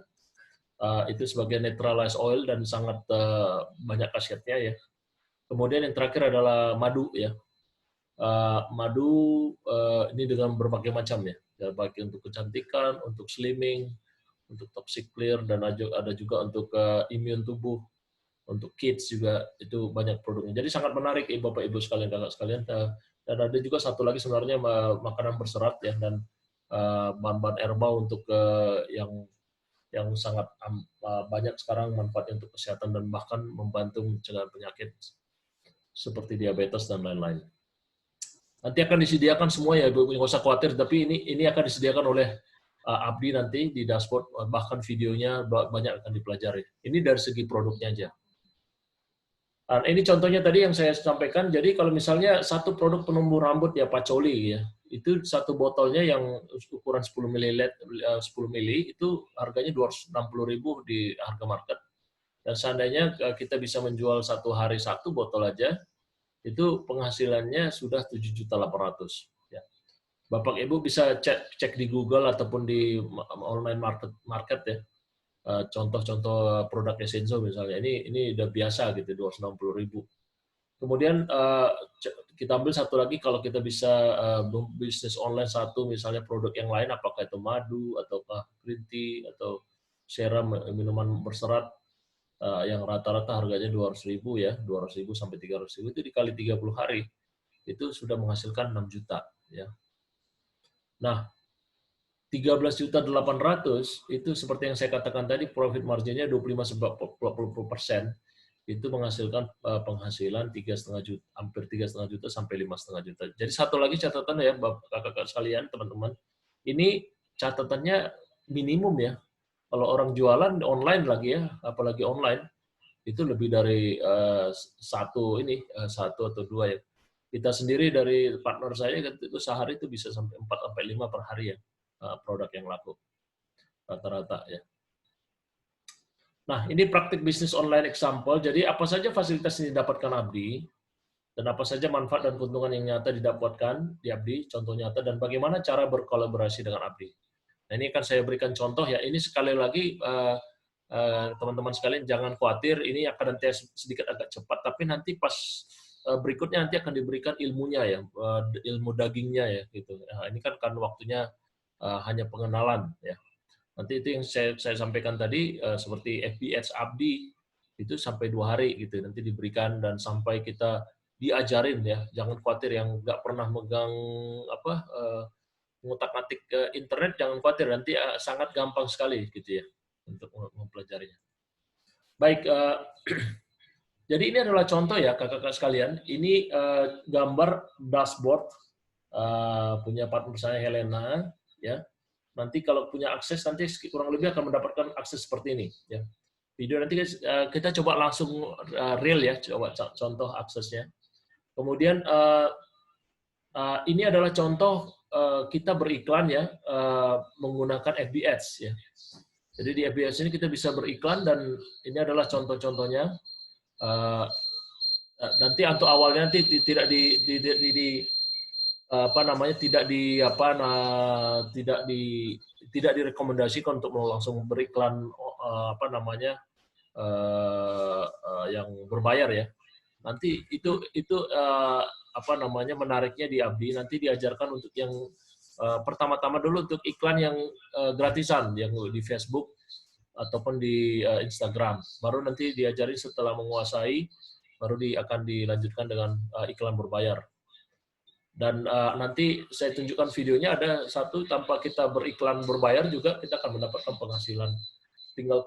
Itu sebagai neutralized oil dan sangat banyak khasiatnya ya. Kemudian yang terakhir adalah madu ya. Madu ini dengan berbagai macam ya, baik untuk kecantikan, untuk slimming, untuk toxic clear, dan ada juga untuk imun tubuh, untuk kids juga itu banyak produknya. Jadi sangat menarik Bapak Ibu sekalian, kakak sekalian. Dan ada juga satu lagi sebenarnya makanan berserat ya, dan bahan-bahan herbal untuk yang sangat banyak sekarang manfaatnya untuk kesehatan dan bahkan membantu mencegah penyakit seperti diabetes dan lain-lain. Nanti akan disediakan semua ya, Ibu, nggak usah khawatir, tapi ini akan disediakan oleh Abdi nanti di dashboard, bahkan videonya banyak akan dipelajari. Ini dari segi produknya aja. Nah, ini contohnya tadi yang saya sampaikan, jadi kalau misalnya satu produk penumbuh rambut ya Pacoli ya, itu satu botolnya yang ukuran 10 mili itu harganya 260.000 di harga market. Dan seandainya kita bisa menjual satu hari 1 botol aja, itu penghasilannya sudah 7.800.000 ya. Bapak Ibu bisa cek di Google ataupun di online market ya. Contoh-contoh produk Essenso misalnya, ini udah biasa gitu 260.000. Kemudian kita ambil satu lagi, kalau kita bisa bisnis online satu, misalnya produk yang lain, apakah itu madu ataukah green tea atau serum minuman berserat, yang rata-rata harganya 200.000 ya, 200.000 sampai 300.000, itu dikali 30 hari itu sudah menghasilkan 6 juta ya. Nah, 13.800.000 itu seperti yang saya katakan tadi, profit marginnya 25-40%, itu menghasilkan penghasilan 3,5 juta, hampir 3,5 juta sampai 5,5 juta. Jadi satu lagi catatan ya, kakak-kakak sekalian, teman-teman, ini catatannya minimum ya. Kalau orang jualan online lagi ya, apalagi online, itu lebih dari satu atau dua ya. Kita sendiri dari partner saya itu sehari itu bisa sampai 4 sampai 5 per hari ya, produk yang laku rata-rata ya. Nah, ini praktik bisnis online example. Jadi apa saja fasilitas yang didapatkan Abdi dan apa saja manfaat dan keuntungan yang nyata didapatkan di Abdi, contoh nyata, dan bagaimana cara berkolaborasi dengan Abdi. Nah, ini akan saya berikan contoh ya. Ini sekali lagi teman-teman sekalian jangan khawatir, ini akan nanti sedikit agak cepat, tapi nanti pas berikutnya nanti akan diberikan ilmunya ya, ilmu dagingnya ya gitu. Nah, ini kan waktunya hanya pengenalan ya. Nanti itu yang saya sampaikan tadi, seperti FBS Abdi itu sampai 2 hari gitu nanti diberikan, dan sampai kita diajarin ya, jangan khawatir yang nggak pernah megang ngutak-ngatik ke internet, jangan khawatir, nanti sangat gampang sekali gitu ya untuk mempelajarinya. Baik, jadi ini adalah contoh ya kakak-kakak sekalian. Ini gambar dashboard punya partner saya Helena ya. Nanti kalau punya akses, nanti kurang lebih akan mendapatkan akses seperti ini ya. Video nanti kita coba langsung real ya, coba contoh aksesnya. Kemudian ini adalah contoh kita beriklan ya, menggunakan FB Ads ya. Jadi di FB Ads ini kita bisa beriklan, dan ini adalah contoh-contohnya. Nanti untuk awalnya nanti tidak tidak direkomendasikan untuk langsung beriklan yang berbayar ya. Nanti itu menariknya di Abdi, nanti diajarkan untuk yang pertama-tama dulu untuk iklan yang gratisan, yang di Facebook ataupun di Instagram. Baru nanti diajari setelah menguasai, baru akan dilanjutkan dengan iklan berbayar. Dan nanti saya tunjukkan videonya, ada satu tanpa kita beriklan berbayar juga kita akan mendapatkan penghasilan. Tinggal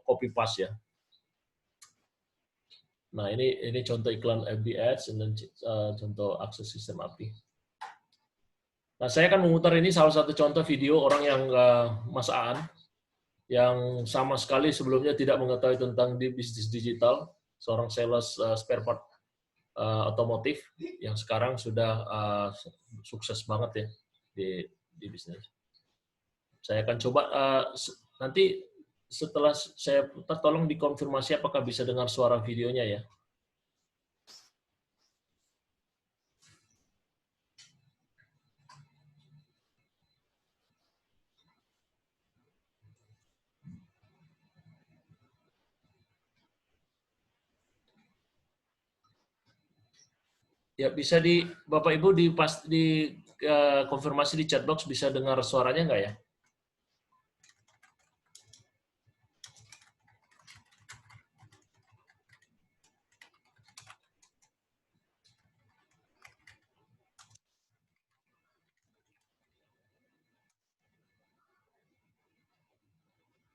copy paste ya. Nah, ini contoh iklan FB Ads, dan contoh akses sistem API. Nah, saya akan memutar ini salah satu contoh video orang yang Mas Aan, yang sama sekali sebelumnya tidak mengetahui tentang bisnis digital, seorang sales spare part otomotif yang sekarang sudah sukses banget ya di bisnis. Saya akan coba nanti setelah saya putar, tolong dikonfirmasi apakah bisa dengar suara videonya ya. Ya, bisa Bapak Ibu di konfirmasi di chat box, bisa dengar suaranya nggak ya?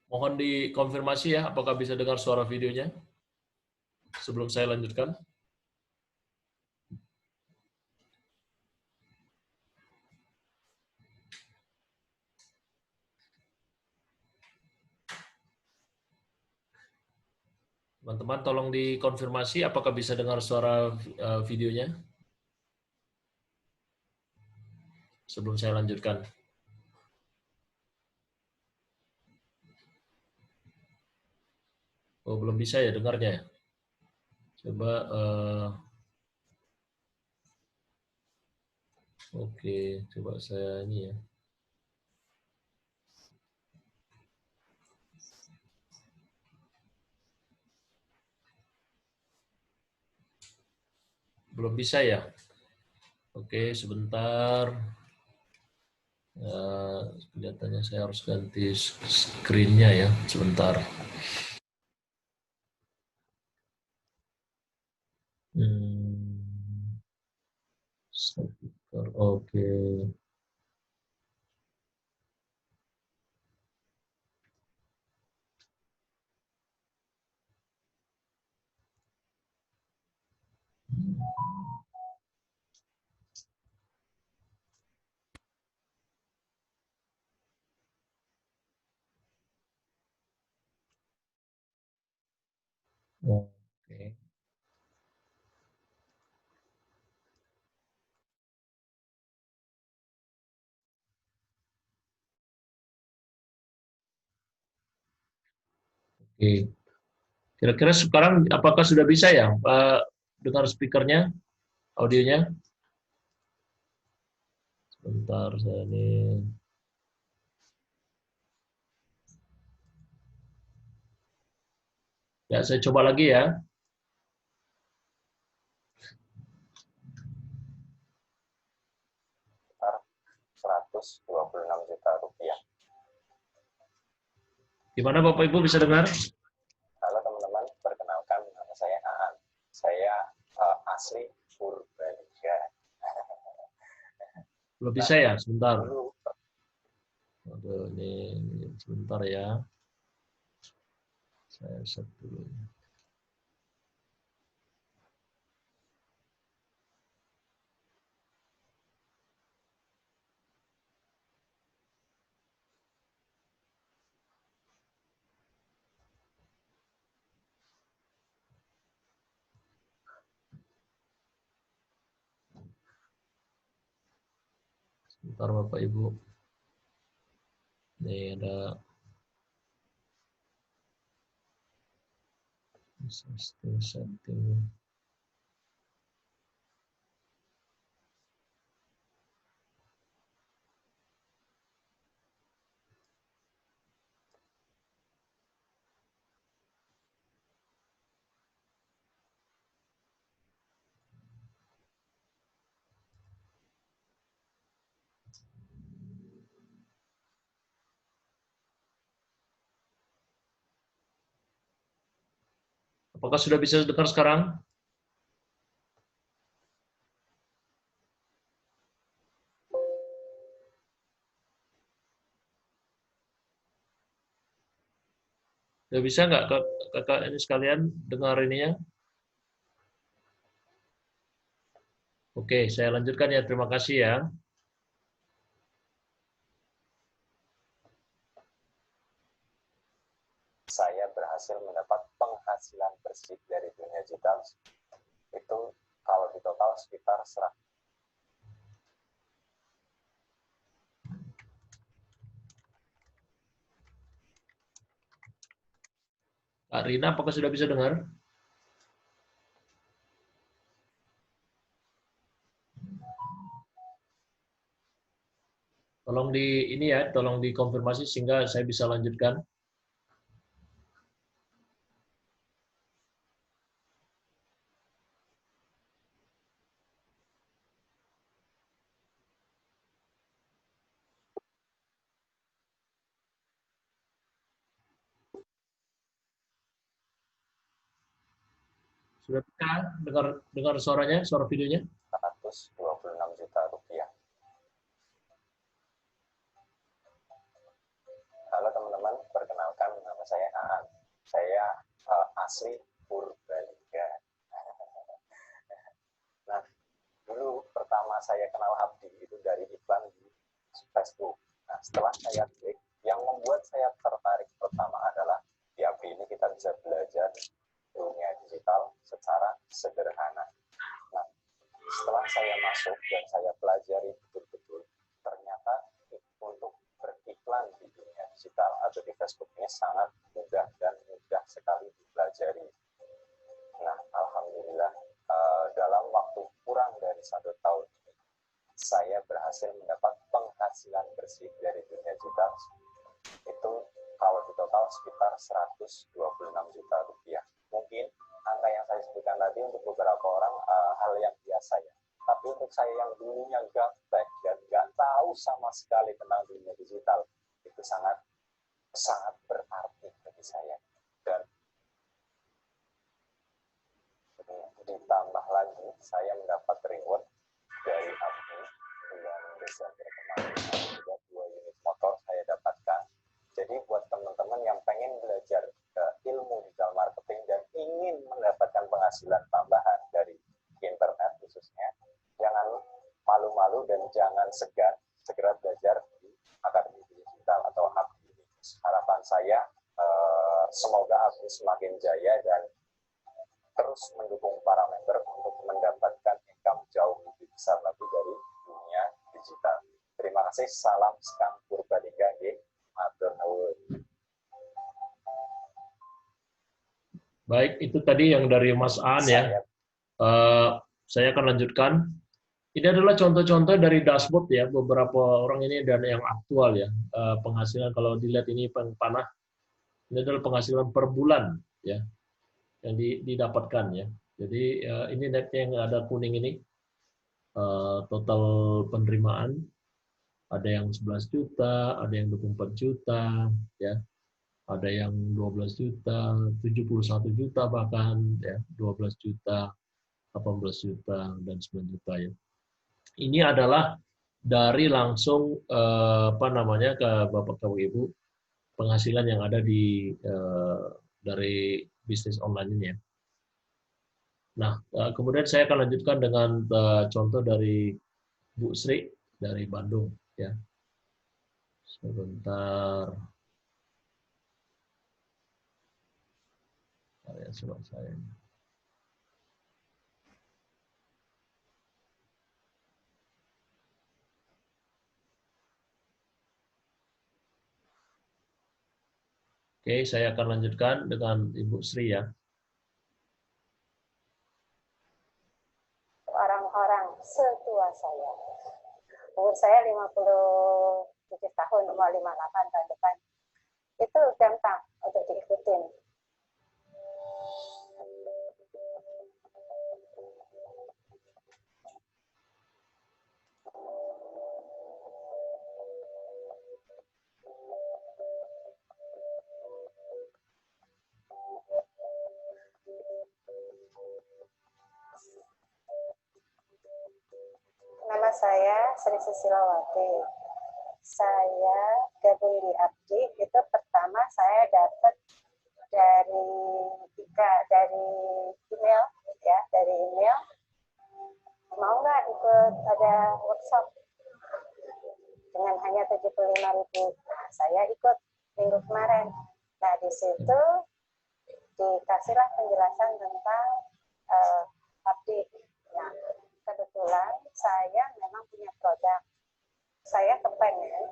Mohon dikonfirmasi ya, apakah bisa dengar suara videonya sebelum saya lanjutkan. Teman-teman, tolong dikonfirmasi apakah bisa dengar suara videonya sebelum saya lanjutkan. Oh, belum bisa ya dengarnya ya? Coba Oke, coba saya ini ya. Belum bisa ya? Oke, sebentar. Ya, kelihatannya saya harus ganti screen-nya ya, sebentar. Speaker, oke. Oke. Oke. Kira-kira sekarang apakah sudah bisa ya dengar speakernya, audionya? Sebentar saya ini. Ya, saya coba lagi ya. 126 juta rupiah. Gimana Bapak Ibu bisa dengar? Halo teman-teman, perkenalkan nama saya Aan. Saya asli Purbalingga. Belum bisa ya? Sebentar. Dulu Aduh, ini sebentar ya. Saya set dulu. Sebentar Bapak Ibu. Ini ada setting. Apakah sudah bisa dengar sekarang? Sudah bisa nggak kakak ini sekalian dengar ininya? Oke, saya lanjutkan ya. Terima kasih ya. saya berhasil mendapat penghasilan bersih dari dunia digital. Itu kalau di total sekitar 100. Kak Rina, apakah sudah bisa dengar? Tolong di ini ya, tolong dikonfirmasi sehingga saya bisa lanjutkan. Sudah bisa dengar dengar suaranya, suara videonya? 126 juta rupiah. Halo teman-teman, perkenalkan nama saya Aan. Saya asli Purbalingga. Nah, dulu pertama saya kenal Abdi itu dari iklan di Facebook. Nah, setelah saya klik, yang membuat saya tertarik pertama adalah di Abdi ini kita bisa belajar dunia digital secara sederhana. Nah, setelah saya masuk dan saya pelajari betul-betul, ternyata untuk beriklan di dunia digital atau di Facebook ini sangat mudah dan mudah sekali dipelajari. Nah, alhamdulillah dalam waktu kurang dari 1 tahun ini, saya penghasilan bersih dari dunia digital itu kalau di total sekitar 126 juta rupiah. Mungkin angka yang saya sebutkan tadi untuk beberapa orang hal yang biasa ya. Tapi untuk saya yang dulunya gaptek dan nggak tahu sama sekali tentang dunia digital, itu sangat berarti bagi saya. Dan ditambah lagi, saya mendapat reward dari Abdi bulan Desember kemarin. Juga 2 unit motor saya dapatkan. Jadi buat teman-teman yang pengen belajar ilmu digital marketing dan ingin mendapatkan penghasilan tambahan dari internet khususnya, jangan malu-malu dan jangan segan segera belajar di Akademi Digital atau Abdi. Harapan saya semoga Abdi semakin jaya dan terus mendukung para member untuk mendapatkan income jauh lebih besar lagi dari dunia digital. Terima kasih, salam Sekang Purbalingga, matur nuwun. Baik, itu tadi yang dari Mas Aan ya. Saya akan lanjutkan. Ini adalah contoh-contoh dari dashboard ya, beberapa orang ini dan yang aktual ya. Penghasilan kalau dilihat ini panah, ini adalah penghasilan per bulan ya, yang didapatkan ya. Jadi ini netnya yang ada kuning ini, total penerimaan, ada yang 11 juta, ada yang 24 juta, ya. Ada yang 12 juta, 71 juta bahkan, ya, 12 juta, 18 juta, dan 9 juta ya. Ini adalah dari langsung apa namanya ke Bapak Ibu penghasilan yang ada di dari bisnis online ini ya. Nah, kemudian saya akan lanjutkan dengan contoh dari Bu Sri dari Bandung ya. Sebentar. Ya, coba saya. Oke, saya akan lanjutkan dengan Ibu Sri ya. Orang-orang setua saya. Umur saya 57 tahun, mau 58 tahun depan. Itu gampang untuk diikutin. Nama saya Sri Susilawati. Saya gabung di Abdi, itu pertama saya dapat dari email, ya, dari email. Mau nggak ikut ada workshop dengan hanya 75.000? Nah, saya ikut minggu kemarin. Nah, di situ dikasihlah penjelasan tentang Abdi. Nah, kebetulan saya memang punya produk. Saya kepengen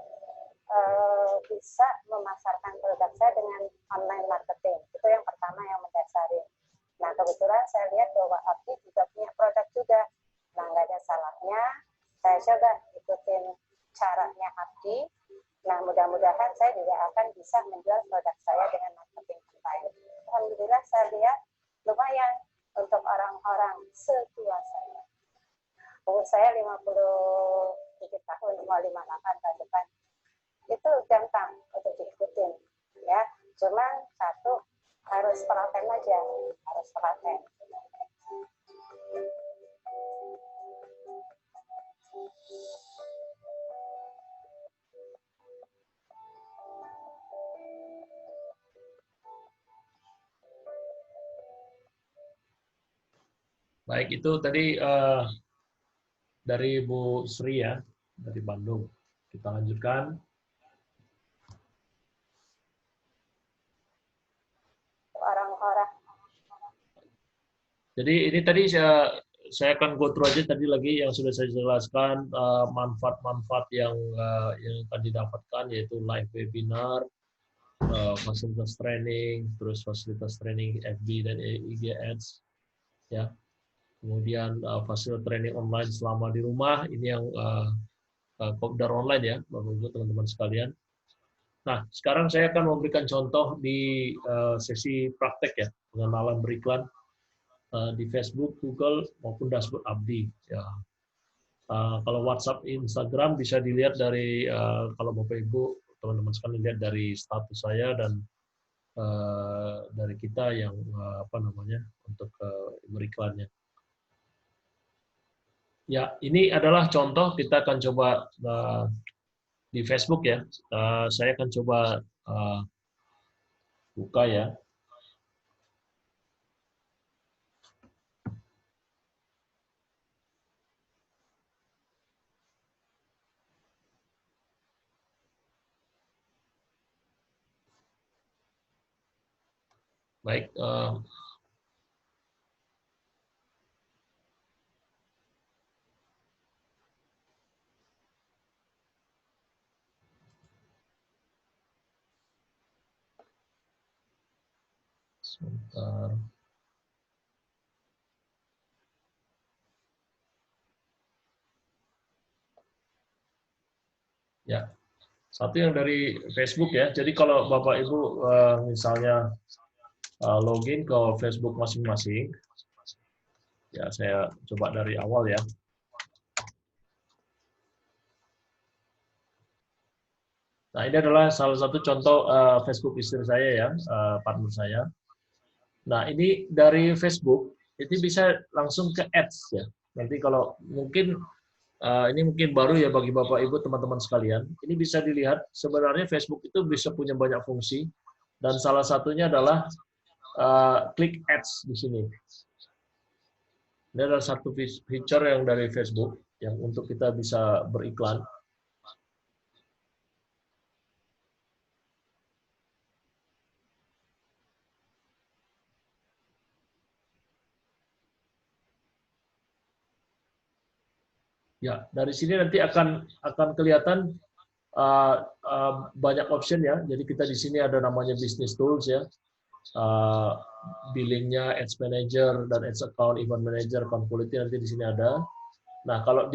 bisa memasarkan produk saya dengan online marketing. Itu yang pertama yang mendasari. Nah, kebetulan saya lihat bahwa Abdi juga punya produk juga. Nah, nggak ada salahnya saya coba ikutin caranya Abdi. Nah, mudah-mudahan saya juga akan bisa menjual produk saya dengan marketing online. Alhamdulillah saya lihat lumayan untuk orang-orang setua saya. Umur saya 57 tahun, mau 58 tahun depan. Itu gampang untuk diikutin, ya. Cuman satu, harus telaten aja, harus telaten. Baik, itu tadi dari Bu Sri ya, dari Bandung. Kita lanjutkan. Orang-orang. Jadi ini tadi saya akan go through aja tadi lagi yang sudah saya jelaskan manfaat-manfaat yang akan didapatkan, yaitu live webinar, fasilitas training, terus fasilitas training FB dan IG Ads, ya. Kemudian fasilitas training online selama di rumah, ini yang kopdar online ya, Bapak Ibu teman-teman sekalian. Nah, sekarang saya akan memberikan contoh di sesi praktek ya, pengenalan beriklan di Facebook, Google maupun dashboard Abdi. Ya. Kalau WhatsApp, Instagram bisa dilihat dari kalau Bapak Ibu teman-teman sekalian lihat dari status saya dan dari kita yang apa namanya untuk beriklannya. Ya, ini adalah contoh kita akan coba di Facebook ya. Saya akan coba buka ya. Baik. Sebentar. Ya, satu yang dari Facebook ya. Jadi kalau Bapak Ibu misalnya login ke Facebook masing-masing, ya saya coba dari awal ya. Nah ini adalah salah satu contoh Facebook istri saya ya, partner saya. Nah ini dari Facebook, itu bisa langsung ke Ads ya. Nanti kalau mungkin ini mungkin baru ya bagi Bapak Ibu teman-teman sekalian. Ini bisa dilihat sebenarnya Facebook itu bisa punya banyak fungsi dan salah satunya adalah klik ads di sini. Ini adalah satu feature yang dari Facebook yang untuk kita bisa beriklan. Ya, dari sini nanti akan kelihatan banyak option ya. Jadi kita di sini ada namanya business tools ya. Billingnya, ads manager dan ads account, event manager, account quality nanti di sini ada. Nah, kalau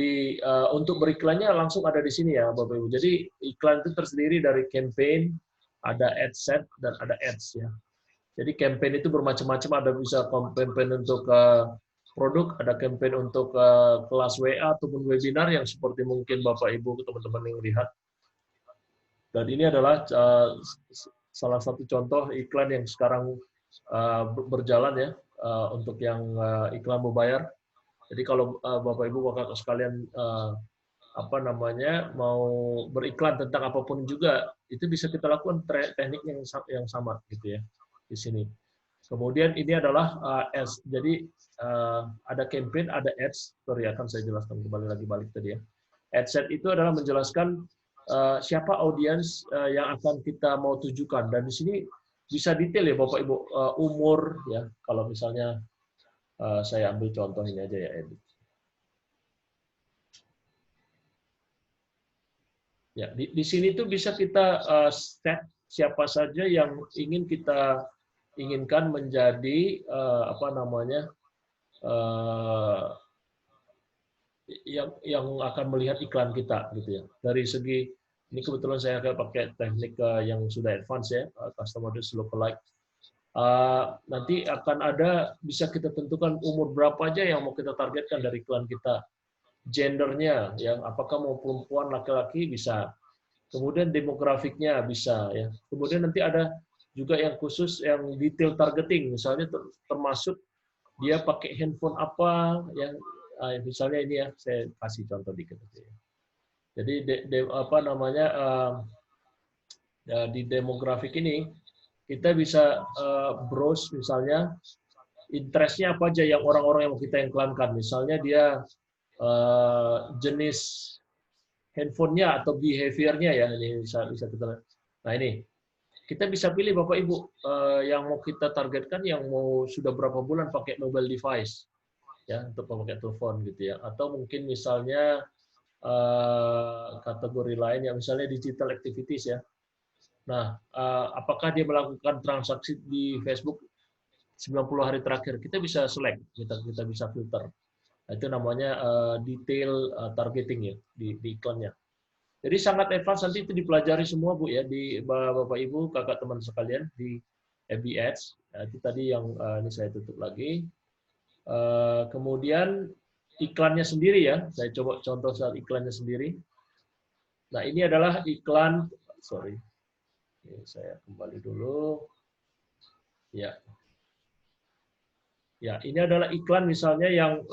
untuk beriklannya langsung ada di sini ya, Bapak Ibu. Jadi iklan itu terdiri dari campaign, ada ad set dan ada ads ya. Jadi campaign itu bermacam-macam, ada bisa campaign untuk produk, ada campaign untuk kelas WA ataupun webinar yang seperti mungkin Bapak Ibu teman-teman yang lihat. Dan ini adalah salah satu contoh iklan yang sekarang berjalan ya untuk yang iklan berbayar. Jadi kalau Bapak Ibu Bapak sekalian apa namanya mau beriklan tentang apapun juga itu bisa kita lakukan teknik yang sama gitu ya di sini. Kemudian ini adalah ads. Jadi ada campaign, ada ads. Sorry, akan saya jelaskan kembali lagi balik tadi ya. Adset itu adalah menjelaskan siapa audiens yang akan kita mau tujukan. Dan di sini bisa detail ya Bapak Ibu, umur ya. Kalau misalnya saya ambil contoh ini aja ya, Edi. Ya, di sini tuh bisa kita set siapa saja yang ingin kita inginkan menjadi apa namanya yang akan melihat iklan kita gitu ya. Dari segi ini kebetulan saya akan pakai teknik yang sudah advance ya, customer lookalike. Nanti akan ada bisa kita tentukan umur berapa aja yang mau kita targetkan dari iklan kita. Gendernya, yang apakah mau perempuan, laki-laki bisa. Kemudian demografiknya bisa ya. Kemudian nanti ada juga yang khusus yang detail targeting, misalnya termasuk dia pakai handphone apa, yang misalnya ini ya, saya kasih contoh dikit. Jadi apa namanya di demografik ini kita bisa browse misalnya interestnya apa aja yang orang-orang yang mau kita iklankan. Misalnya dia jenis handphonenya atau behaviornya ya, ini bisa kita. Nah ini kita bisa pilih Bapak Ibu yang mau kita targetkan, yang mau sudah berapa bulan pakai mobile device ya untuk memakai telepon gitu ya, atau mungkin misalnya kategori lain yang misalnya digital activities ya. Nah, apakah dia melakukan transaksi di Facebook 90 hari terakhir? Kita bisa select, kita bisa filter. Nah, itu namanya detail targeting ya di iklannya. Jadi sangat advance, nanti itu dipelajari semua Bu ya, di Bapak Ibu, kakak teman sekalian di FB Ads. Nah, itu tadi yang ini saya tutup lagi. Kemudian iklannya sendiri ya, saya coba contoh saat iklannya sendiri. Nah, ini adalah iklan, sorry, ini saya kembali dulu. Ya, ya ini adalah iklan misalnya yang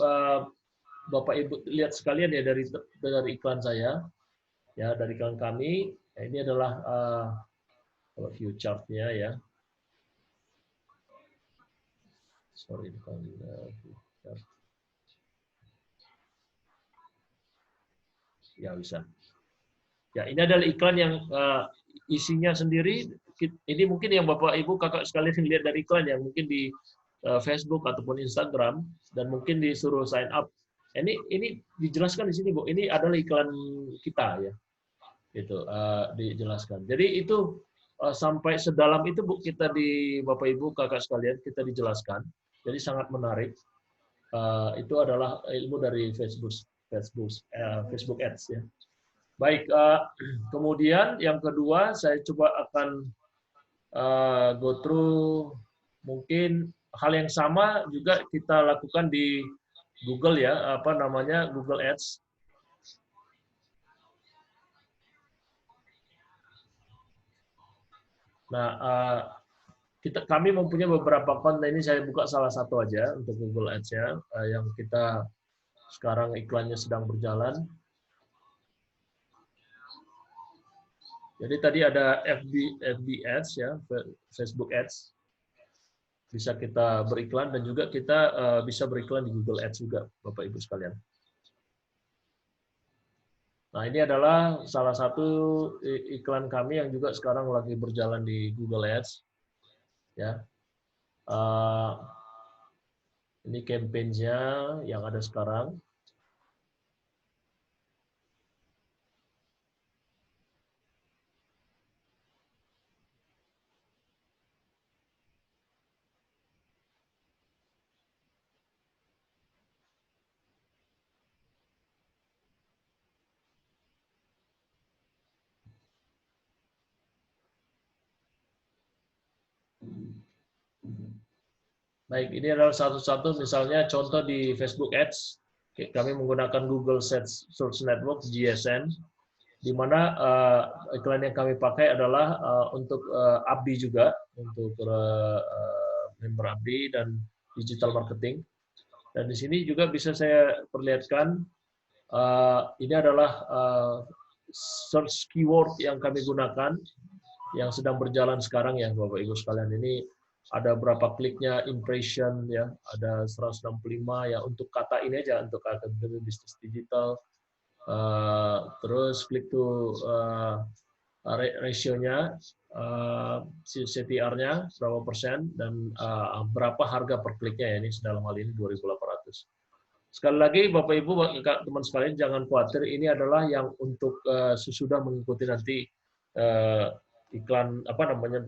Bapak Ibu lihat sekalian ya dari iklan saya. Ya, dari iklan kami, ini adalah kalau view chart-nya ya. Sorry, bukan view chart. Ya, bisa. Ya, ini adalah iklan yang isinya sendiri, ini mungkin yang Bapak Ibu kakak sekalian lihat dari iklan yang mungkin di Facebook ataupun Instagram, dan mungkin disuruh sign up. Ini dijelaskan di sini, Bu. Ini adalah iklan kita ya. Itu dijelaskan. Jadi itu sampai sedalam itu Bu kita di Bapak Ibu kakak sekalian kita dijelaskan. Jadi sangat menarik. Itu adalah ilmu dari Facebook Ads ya. Baik, kemudian yang kedua saya coba akan go through mungkin hal yang sama juga kita lakukan di Google ya, apa namanya Google Ads. Nah, kami mempunyai beberapa konten, ini saya buka salah satu aja untuk Google Ads-nya, yang kita sekarang iklannya sedang berjalan. Jadi tadi ada FB Ads ya, Facebook Ads. Bisa kita beriklan dan juga kita bisa beriklan di Google Ads juga, Bapak Ibu sekalian. Nah, ini adalah salah satu iklan kami yang juga sekarang lagi berjalan di Google Ads. Ya, ini campaign-nya yang ada sekarang. Baik, ini adalah satu-satu misalnya contoh di Facebook Ads. Kami menggunakan Google Search Network, GSN, di mana iklan yang kami pakai adalah untuk Abdi juga, untuk member Abdi dan digital marketing. Dan di sini juga bisa saya perlihatkan, ini adalah search keyword yang kami gunakan, yang sedang berjalan sekarang ya Bapak Ibu sekalian. Ini ada berapa kliknya, impression ya, ada 165 ya untuk kata ini aja, untuk akademi bisnis digital. Terus klik to rasionya, CTR-nya berapa persen, dan berapa harga per kliknya ya, ini dalam hal ini 2.800. Sekali lagi Bapak Ibu, teman sekalian jangan khawatir, ini adalah yang untuk sesudah mengikuti nanti iklan apa namanya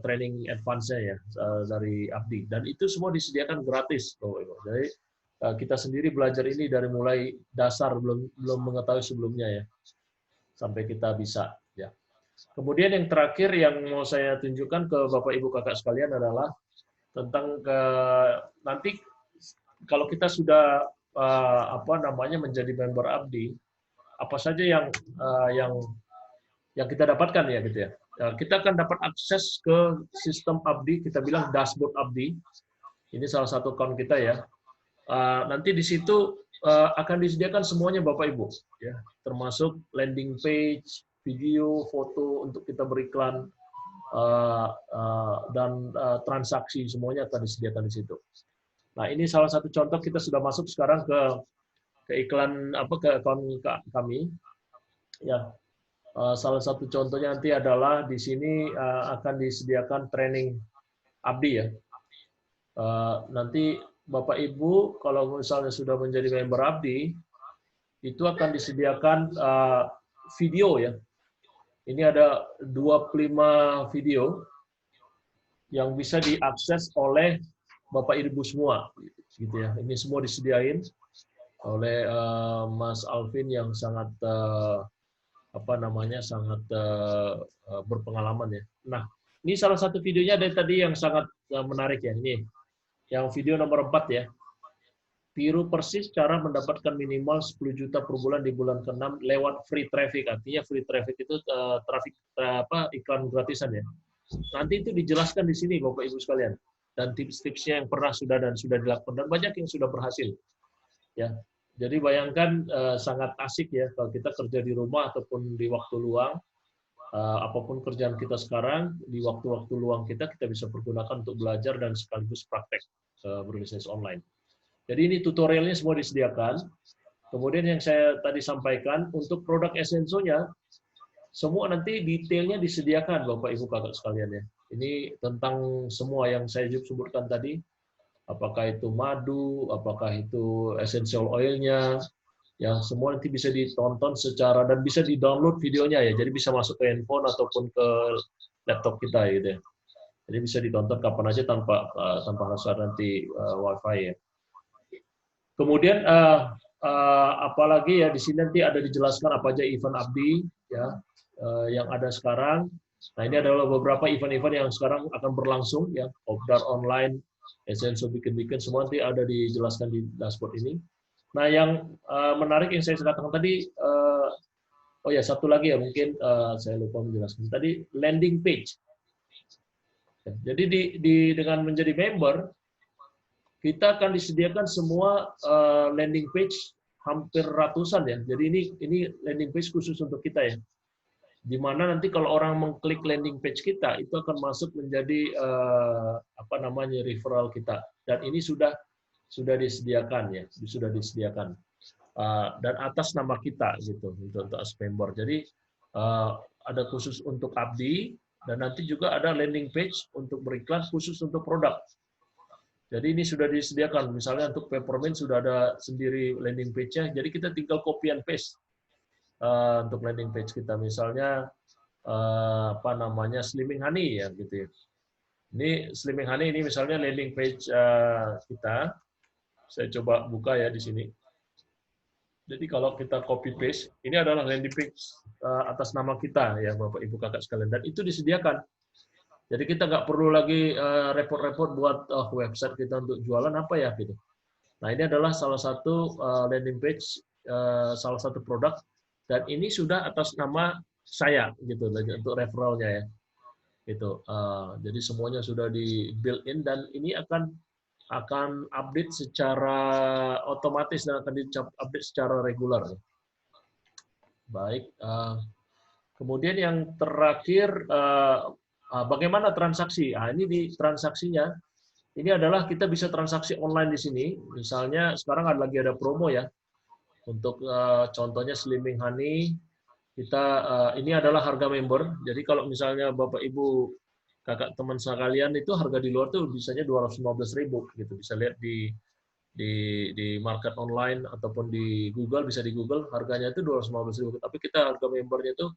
training advance-nya ya dari Abdi, dan itu semua disediakan gratis Bapak Ibu. Jadi kita sendiri belajar ini dari mulai dasar, belum mengetahui sebelumnya ya, sampai kita bisa ya. Kemudian yang terakhir yang mau saya tunjukkan ke Bapak Ibu kakak sekalian adalah tentang nanti kalau kita sudah apa namanya menjadi member Abdi, apa saja yang kita dapatkan ya gitu ya. Kita akan dapat akses ke sistem Abdi, kita bilang dashboard Abdi. Ini salah satu account kita ya. Nanti di situ akan disediakan semuanya Bapak Ibu ya, termasuk landing page, video, foto untuk kita beriklan, dan transaksi semuanya akan disediakan di situ. Nah, ini salah satu contoh, kita sudah masuk sekarang ke iklan ke account kami ya. Salah satu contohnya nanti adalah di sini akan disediakan training Abdi ya. Nanti Bapak Ibu kalau misalnya sudah menjadi member Abdi, itu akan disediakan video ya. Ini ada 25 video yang bisa diakses oleh Bapak Ibu semua, gitu ya. Ini semua disediain oleh Mas Alvin yang sangat apa namanya sangat berpengalaman ya. Nah, ini salah satu videonya dari tadi yang sangat menarik ya. Ini yang video nomor 4 ya. Tiru persis cara mendapatkan minimal 10 juta per bulan di bulan ke-6 lewat free traffic. Artinya free traffic itu traffic iklan gratisan ya. Nanti itu dijelaskan di sini Bapak Ibu sekalian. Dan tips-tipsnya yang pernah sudah dan sudah dilakukan dan banyak yang sudah berhasil. Ya. Jadi bayangkan sangat asik ya kalau kita kerja di rumah ataupun di waktu luang, apapun kerjaan kita sekarang, di waktu-waktu luang kita bisa pergunakan untuk belajar dan sekaligus praktek berbisnis online. Jadi ini tutorialnya semua disediakan. Kemudian yang saya tadi sampaikan untuk produk Essenso-nya, semua nanti detailnya disediakan Bapak Ibu Kakak sekalian ya. Ini tentang semua yang saya sebutkan tadi. Apakah itu madu, apakah itu essential oil-nya, yang semua nanti bisa ditonton secara dan bisa di-download videonya ya. Jadi bisa masuk ke handphone ataupun ke laptop kita gitu ya. Jadi bisa ditonton kapan aja tanpa harus ada nanti wifi ya. Kemudian apalagi ya di sini nanti ada dijelaskan apa aja event Abdi ya yang ada sekarang. Nah ini adalah beberapa event-event yang sekarang akan berlangsung ya, Kopdar online, Essenso bikin-bikin semua nanti ada dijelaskan di dashboard ini. Nah yang menarik yang saya katakan tadi, oh ya satu lagi ya mungkin saya lupa menjelaskan tadi landing page. Jadi dengan menjadi member kita akan disediakan semua landing page hampir ratusan ya. Jadi ini landing page khusus untuk kita ya. Di mana nanti kalau orang mengklik landing page kita itu akan masuk menjadi apa namanya referral kita. Dan ini sudah disediakan ya, sudah disediakan dan atas nama kita gitu untuk as member. Jadi ada khusus untuk Abdi dan nanti juga ada landing page untuk beriklan khusus untuk produk. Jadi ini sudah disediakan. Misalnya untuk Peppermint sudah ada sendiri landing page-nya. Jadi kita tinggal copy and paste untuk landing page kita. Misalnya apa namanya Slimming Honey ya gitu ya. Ini Slimming Honey ini misalnya landing page kita. Saya coba buka ya di sini. Jadi kalau kita copy paste, ini adalah landing page atas nama kita ya Bapak Ibu Kakak sekalian. Dan itu disediakan. Jadi kita nggak perlu lagi repot-repot buat website kita untuk jualan apa ya gitu. Nah ini adalah salah satu landing page, salah satu produk dan ini sudah atas nama saya gitu untuk referralnya ya. Gitu. Jadi semuanya sudah di built in dan ini akan update secara otomatis dan akan di-update secara reguler. Baik. Kemudian yang terakhir bagaimana transaksi? Ini di transaksinya. Ini adalah kita bisa transaksi online di sini. Misalnya sekarang lagi ada promo ya. Untuk contohnya Slimming Honey, kita ini adalah harga member. Jadi kalau misalnya Bapak Ibu kakak teman sekalian itu harga di luar tuh bisanya 215.000 gitu. Bisa lihat di market online ataupun di Google, bisa di Google harganya itu 215.000. Tapi kita harga membernya itu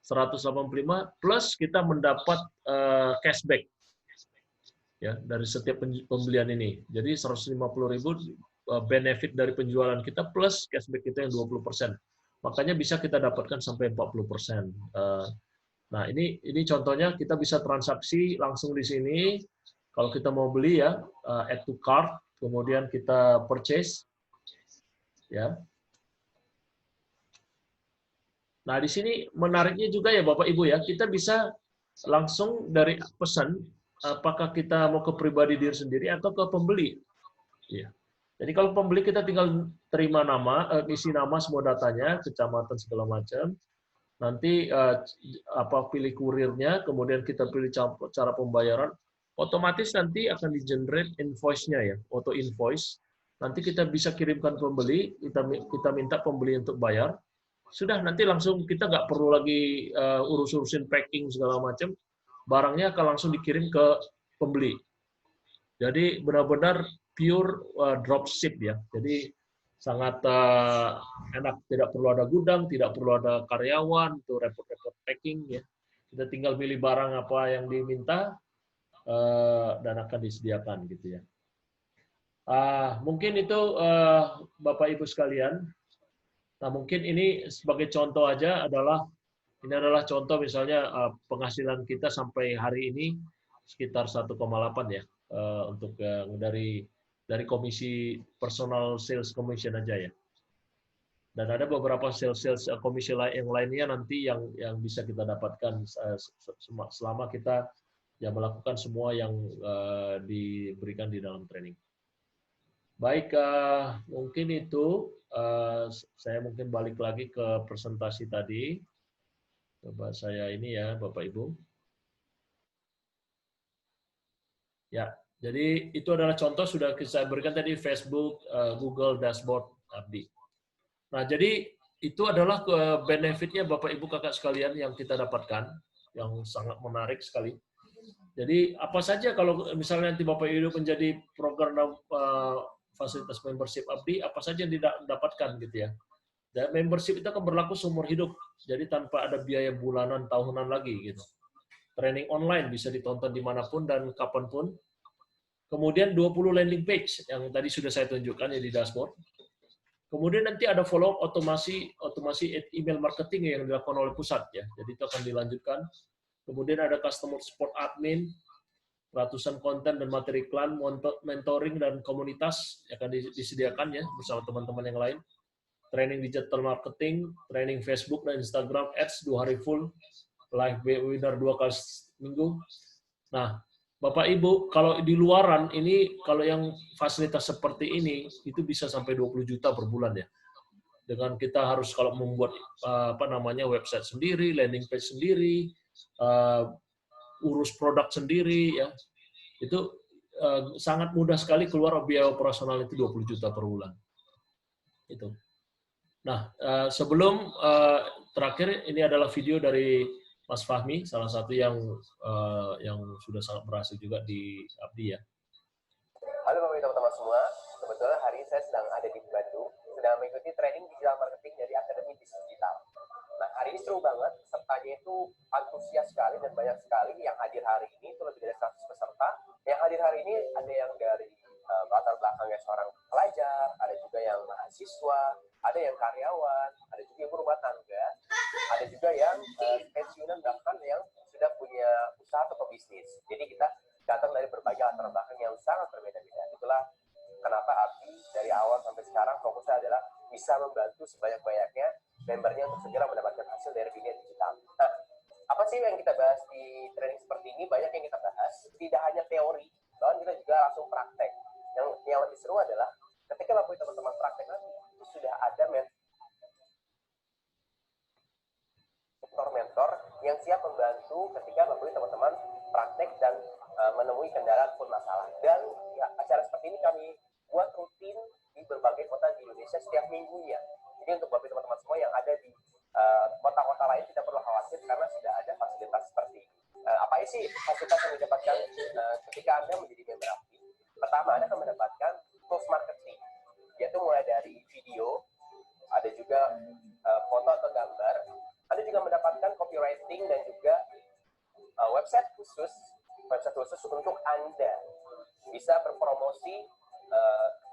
185 plus kita mendapat cashback ya dari setiap pembelian ini. Jadi 150.000 benefit dari penjualan kita plus cashback kita yang 20%. Makanya bisa kita dapatkan sampai 40%. Nah, ini contohnya kita bisa transaksi langsung di sini. Kalau kita mau beli ya, add to cart, kemudian kita purchase ya. Nah, di sini menariknya juga ya Bapak Ibu ya, kita bisa langsung dari pesan apakah kita mau ke pribadi diri sendiri atau ke pembeli. Ya. Jadi kalau pembeli kita tinggal terima nama, isi nama semua datanya, kecamatan segala macam. Nanti pilih kurirnya, kemudian kita pilih cara pembayaran, otomatis nanti akan di-generate invoice-nya ya, auto invoice. Nanti kita bisa kirimkan pembeli, kita minta pembeli untuk bayar. Sudah nanti langsung kita nggak perlu lagi urus-urusin packing segala macam, barangnya akan langsung dikirim ke pembeli. Jadi benar-benar pure dropship ya. Jadi sangat enak, tidak perlu ada gudang, tidak perlu ada karyawan, tuh repot-repot packing ya. Kita tinggal pilih barang apa yang diminta dan akan disediakan gitu ya. Mungkin itu Bapak Ibu sekalian. Nah mungkin ini sebagai contoh aja adalah Ini adalah contoh misalnya penghasilan kita sampai hari ini sekitar 1,8 ya untuk yang dari komisi personal sales commission aja ya. Dan ada beberapa sales komisi yang lainnya nanti yang bisa kita dapatkan selama kita ya melakukan semua yang diberikan di dalam training. Baik, mungkin itu saya mungkin balik lagi ke presentasi tadi. Coba saya ini ya, Bapak Ibu. Ya, jadi itu adalah contoh sudah saya berikan tadi Facebook, Google Dashboard Abdi. Nah, jadi itu adalah benefitnya Bapak Ibu Kakak sekalian yang kita dapatkan, yang sangat menarik sekali. Jadi apa saja kalau misalnya nanti Bapak Ibu menjadi program fasilitas membership Abdi, apa saja yang didapatkan gitu ya. Dan membership itu akan berlaku seumur hidup, jadi tanpa ada biaya bulanan, tahunan lagi gitu. Training online bisa ditonton dimanapun dan kapanpun. Kemudian 20 landing page yang tadi sudah saya tunjukkan ya di dashboard. Kemudian nanti ada follow up otomasi email marketing yang dilakukan oleh pusat ya. Jadi itu akan dilanjutkan. Kemudian ada customer support admin, ratusan konten dan materi iklan, mentoring dan komunitas yang akan disediakan ya bersama teman-teman yang lain. Training digital marketing, training Facebook dan Instagram Ads 2 hari full, live webinar 2 kali seminggu. Nah, Bapak Ibu, kalau di luaran ini, kalau yang fasilitas seperti ini, itu bisa sampai 20 juta per bulan ya. Dengan kita harus kalau membuat website sendiri, landing page sendiri, urus produk sendiri ya, itu sangat mudah sekali keluar biaya operasional itu 20 juta per bulan. Itu. Nah, sebelum terakhir ini adalah video dari Mas Fahmi, salah satu yang sudah sangat berhasil juga di Abdi ya. Halo Bapak teman-teman semua, kebetulan hari ini saya sedang ada di Bandung, sedang mengikuti training digital marketing dari Akademi Bisnis Digital. Nah, hari ini seru banget, pesertanya itu antusias sekali dan banyak sekali. Yang hadir hari ini itu lebih dari 100 peserta. Yang hadir hari ini ada yang dari latar belakangnya seorang pelajar, ada juga yang mahasiswa, ada yang karyawan, ada juga ibu rumah tangga, ada juga yang pensiunan, bahkan yang sudah punya usaha atau bisnis. Jadi kita datang dari berbagai latar belakang yang sangat berbeda-beda. Itulah kenapa Abdi dari awal sampai sekarang fokusnya adalah bisa membantu sebanyak-banyaknya membernya untuk segera mendapatkan hasil dari dunia digital. Nah, apa sih yang kita bahas di training seperti ini? Banyak yang kita bahas, tidak hanya teori, bahkan kita juga langsung praktek. Yang lebih seru adalah ketika Bapak teman-teman praktek nanti, itu sudah ada mentor-mentor yang siap membantu ketika Bapak teman-teman praktek dan menemui kendala ataupun masalah. Dan ya, acara seperti ini kami buat rutin di berbagai kota di Indonesia setiap minggunya. Jadi untuk Bapak teman-teman semua yang ada di kota-kota lain tidak perlu khawatir karena sudah ada fasilitas seperti ini. Apa sih fasilitas yang didapatkan ketika Anda menjadi member Abdi? Pertama, Anda akan mendapatkan tools marketing, yaitu mulai dari video, ada juga foto atau gambar. Anda juga mendapatkan copywriting dan juga website khusus untuk Anda bisa berpromosi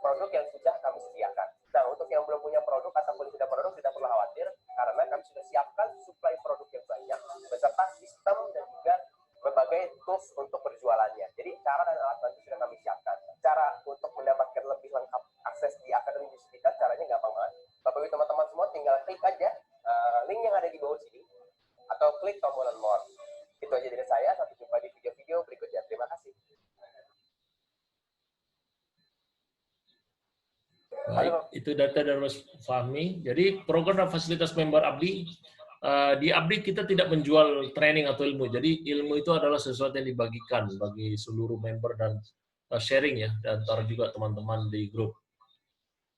produk yang sudah kami sediakan. Nah, untuk yang belum punya produk ataupun tidak produk, tidak perlu khawatir, karena kami sudah siapkan suplai produk yang banyak, beserta sistem dan juga berbagai tools untuk berjualannya. Jadi, cara dan alat bantu sudah kami siapkan. Cara untuk mendapatkan lebih lengkap akses di Akademi Bisnis Digital, caranya gampang banget. Bapak Ibu teman-teman semua tinggal klik aja link yang ada di bawah sini, atau klik tombol learn more. Itu aja dari saya, sampai jumpa di video-video berikutnya. Terima kasih. Baik, itu data dari Mas Fahmi. Jadi program dan fasilitas member Abdi, di Abdi kita tidak menjual training atau ilmu. Jadi ilmu itu adalah sesuatu yang dibagikan bagi seluruh member dan sharing ya, dan antara juga teman-teman di grup.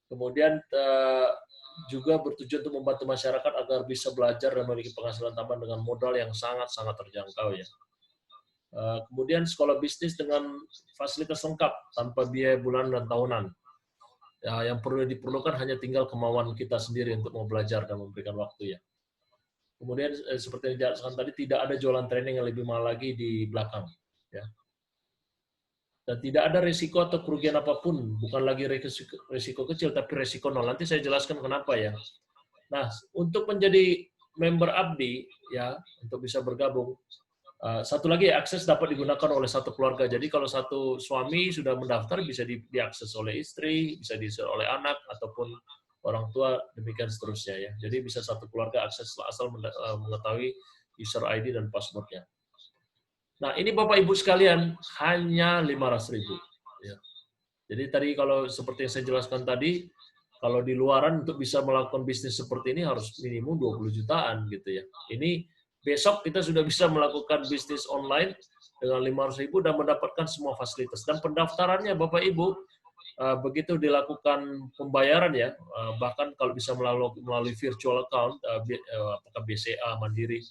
Kemudian juga bertujuan untuk membantu masyarakat agar bisa belajar dan memiliki penghasilan tambahan dengan modal yang sangat-sangat terjangkau ya. Kemudian sekolah bisnis dengan fasilitas lengkap tanpa biaya bulanan dan tahunan. Ya, yang perlu diperlukan hanya tinggal kemauan kita sendiri untuk mau belajar dan memberikan waktu ya. Kemudian seperti yang dijelaskan tadi, tidak ada jualan training yang lebih mahal lagi di belakang ya. Dan tidak ada risiko atau kerugian apapun, bukan lagi risiko kecil tapi risiko nol. Nanti saya jelaskan kenapa ya. Nah, untuk menjadi member Abdi ya untuk bisa bergabung. Satu lagi, akses dapat digunakan oleh satu keluarga. Jadi kalau satu suami sudah mendaftar, bisa diakses oleh istri, bisa diakses oleh anak, ataupun orang tua, demikian seterusnya ya. Jadi bisa satu keluarga akses asal mengetahui user ID dan passwordnya. Nah ini Bapak Ibu sekalian, hanya 500.000. Ya. Jadi tadi kalau seperti yang saya jelaskan tadi, kalau di luaran untuk bisa melakukan bisnis seperti ini harus minimum 20 jutaan gitu ya. Ini besok kita sudah bisa melakukan bisnis online dengan 500.000 dan mendapatkan semua fasilitas. Dan pendaftarannya Bapak Ibu, begitu dilakukan pembayaran ya, bahkan kalau bisa melalui virtual account, apakah BCA, Mandiri,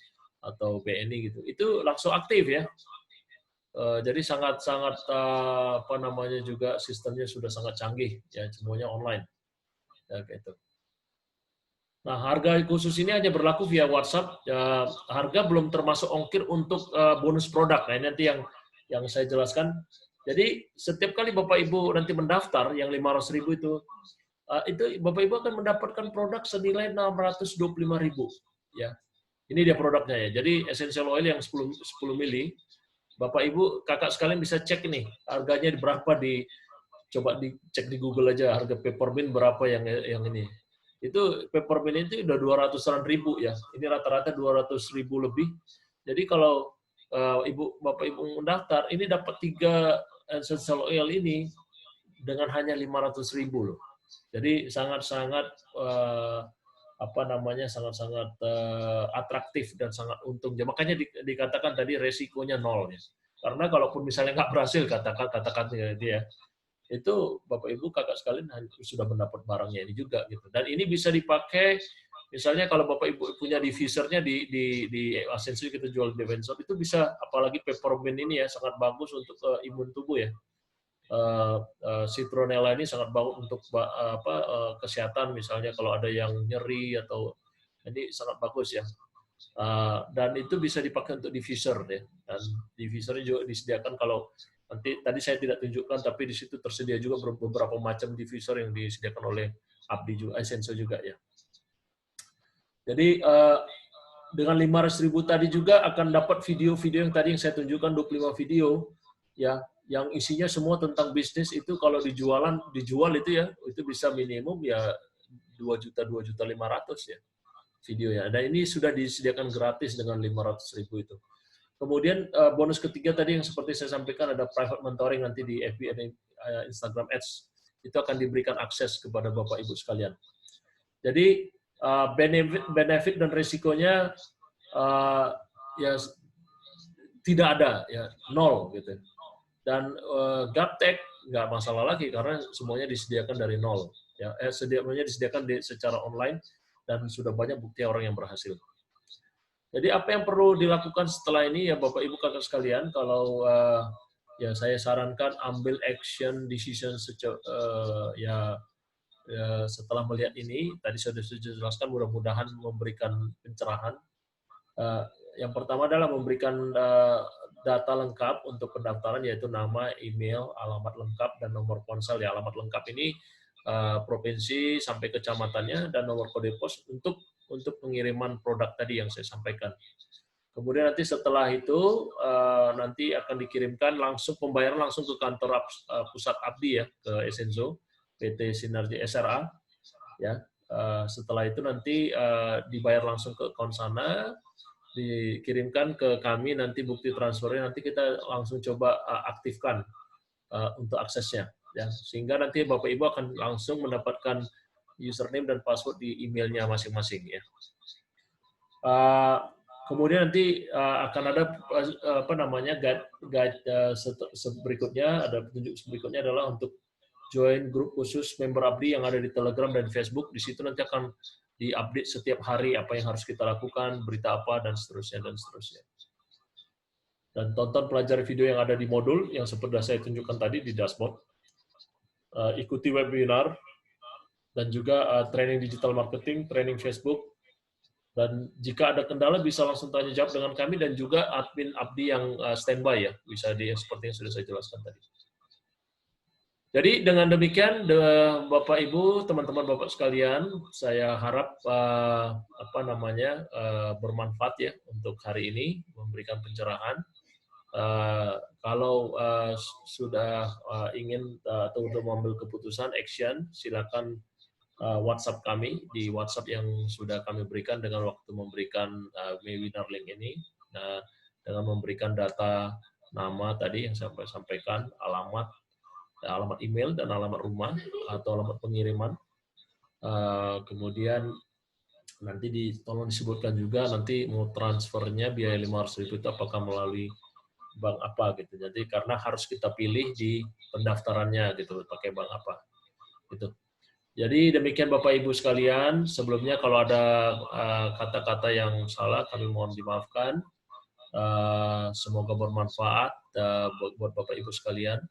atau BNI gitu, itu langsung aktif ya. Jadi sangat-sangat apa namanya juga sistemnya sudah sangat canggih ya, semuanya online. Ya, gitu. Nah, harga khusus ini hanya berlaku via WhatsApp. Harga belum termasuk ongkir untuk bonus produk. Nah, ini nanti yang saya jelaskan. Jadi, setiap kali Bapak Ibu nanti mendaftar, yang 500.000 itu Bapak Ibu akan mendapatkan produk senilai 625.000. Ya. Ini dia produknya ya. Jadi, essential oil yang 10 mili, Bapak Ibu, kakak sekalian bisa cek ini. Harganya berapa coba dicek di Google aja, harga peppermint berapa yang ini. Itu peppermint itu udah 200-an ribu ya. Ini rata-rata 200.000 lebih. Jadi kalau Bapak Ibu mendaftar, ini dapat 3 essential oil ini dengan hanya 500.000 loh. Jadi sangat-sangat apa namanya, sangat-sangat atraktif dan sangat untung. Makanya dikatakan tadi resikonya 0 ya. Karena kalaupun misalnya nggak berhasil, katakan dia, itu Bapak Ibu kakak sekalian sudah mendapat barangnya ini juga gitu. Dan ini bisa dipakai misalnya kalau Bapak Ibu punya diffusernya di Asenso kita jual di Benshop, itu bisa, apalagi peppermint ini ya sangat bagus untuk imun tubuh ya. Citronella ini sangat bagus untuk kesehatan, misalnya kalau ada yang nyeri atau ini sangat bagus ya. Dan itu bisa dipakai untuk diffuser ya. Dan diffusernya juga disediakan kalau nanti tadi saya tidak tunjukkan, tapi di situ tersedia juga beberapa macam diffuser yang disediakan oleh Abdi juga, Asenso juga ya. Jadi dengan 500.000 tadi juga akan dapat video-video yang tadi yang saya tunjukkan, 25 video ya, yang isinya semua tentang bisnis. Itu kalau dijual itu ya, itu bisa minimum ya 2.500.000 ya videonya. Dan ini sudah disediakan gratis dengan 500.000 itu. Kemudian bonus ketiga tadi yang seperti saya sampaikan, ada private mentoring nanti di FB dan Instagram Ads. Itu akan diberikan akses kepada Bapak Ibu sekalian. Jadi benefit dan risikonya ya tidak ada ya, 0 gitu. Dan Gaptek nggak masalah lagi karena semuanya disediakan dari 0 ya. Semuanya disediakan secara online dan sudah banyak bukti orang yang berhasil. Jadi apa yang perlu dilakukan setelah ini ya Bapak Ibu kakak sekalian, kalau ya saya sarankan ambil action decision ya setelah melihat ini, tadi sudah jelaskan, mudah-mudahan memberikan pencerahan. Yang pertama adalah memberikan data lengkap untuk pendaftaran, yaitu nama, email, alamat lengkap, dan nomor ponsel. Ya, alamat lengkap ini provinsi sampai kecamatannya, dan nomor kode pos untuk pengiriman produk tadi yang saya sampaikan. Kemudian nanti setelah itu nanti akan dikirimkan langsung, pembayaran langsung ke kantor pusat Abdi ya, ke Asenso, PT Sinergi SRA. Ya, setelah itu nanti dibayar langsung ke akun sana, dikirimkan ke kami, nanti bukti transfernya nanti kita langsung coba aktifkan untuk aksesnya. Ya, sehingga nanti Bapak Ibu akan langsung mendapatkan username dan password di emailnya masing-masing ya. Kemudian nanti akan ada apa namanya guide berikutnya, ada petunjuk berikutnya adalah untuk join grup khusus member Abdi yang ada di Telegram dan Facebook. Di situ nanti akan diupdate setiap hari apa yang harus kita lakukan, berita apa, dan seterusnya dan seterusnya. Dan tonton pelajari video yang ada di modul yang seperti saya tunjukkan tadi di dashboard. Ikuti webinar dan juga training digital marketing, training Facebook. Dan jika ada kendala bisa langsung tanya jawab dengan kami dan juga admin Abdi yang standby ya, bisa seperti yang sudah saya jelaskan tadi. Jadi dengan demikian, Bapak Ibu, teman-teman Bapak sekalian, saya harap bermanfaat ya untuk hari ini, memberikan pencerahan. Kalau sudah ingin atau sudah mengambil keputusan action, silakan WhatsApp kami di WhatsApp yang sudah kami berikan dengan waktu memberikan webinar link ini. Nah, dengan memberikan data nama tadi yang saya sampaikan, alamat email dan alamat rumah atau alamat pengiriman. Kemudian nanti tolong disebutkan juga nanti mau transfernya biaya 500.000 itu apakah melalui bank apa gitu. Jadi karena harus kita pilih di pendaftarannya gitu pakai bank apa gitu. Jadi demikian Bapak Ibu sekalian, sebelumnya kalau ada kata-kata yang salah kami mohon dimaafkan. Semoga bermanfaat buat Bapak Ibu sekalian.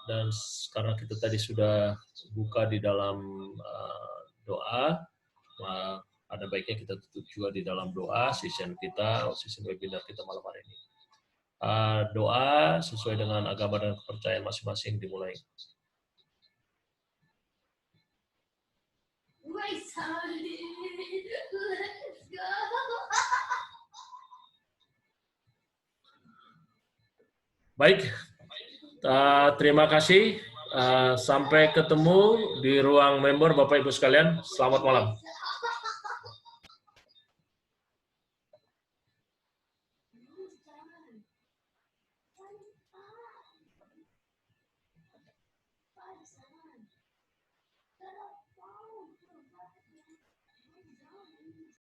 Dan karena kita tadi sudah buka di dalam doa, ada baiknya kita tutup juga di dalam doa session webinar kita malam hari ini. Doa sesuai dengan agama dan kepercayaan masing-masing dimulai. Baik, terima kasih. Sampai ketemu di ruang member Bapak Ibu sekalian. Selamat malam.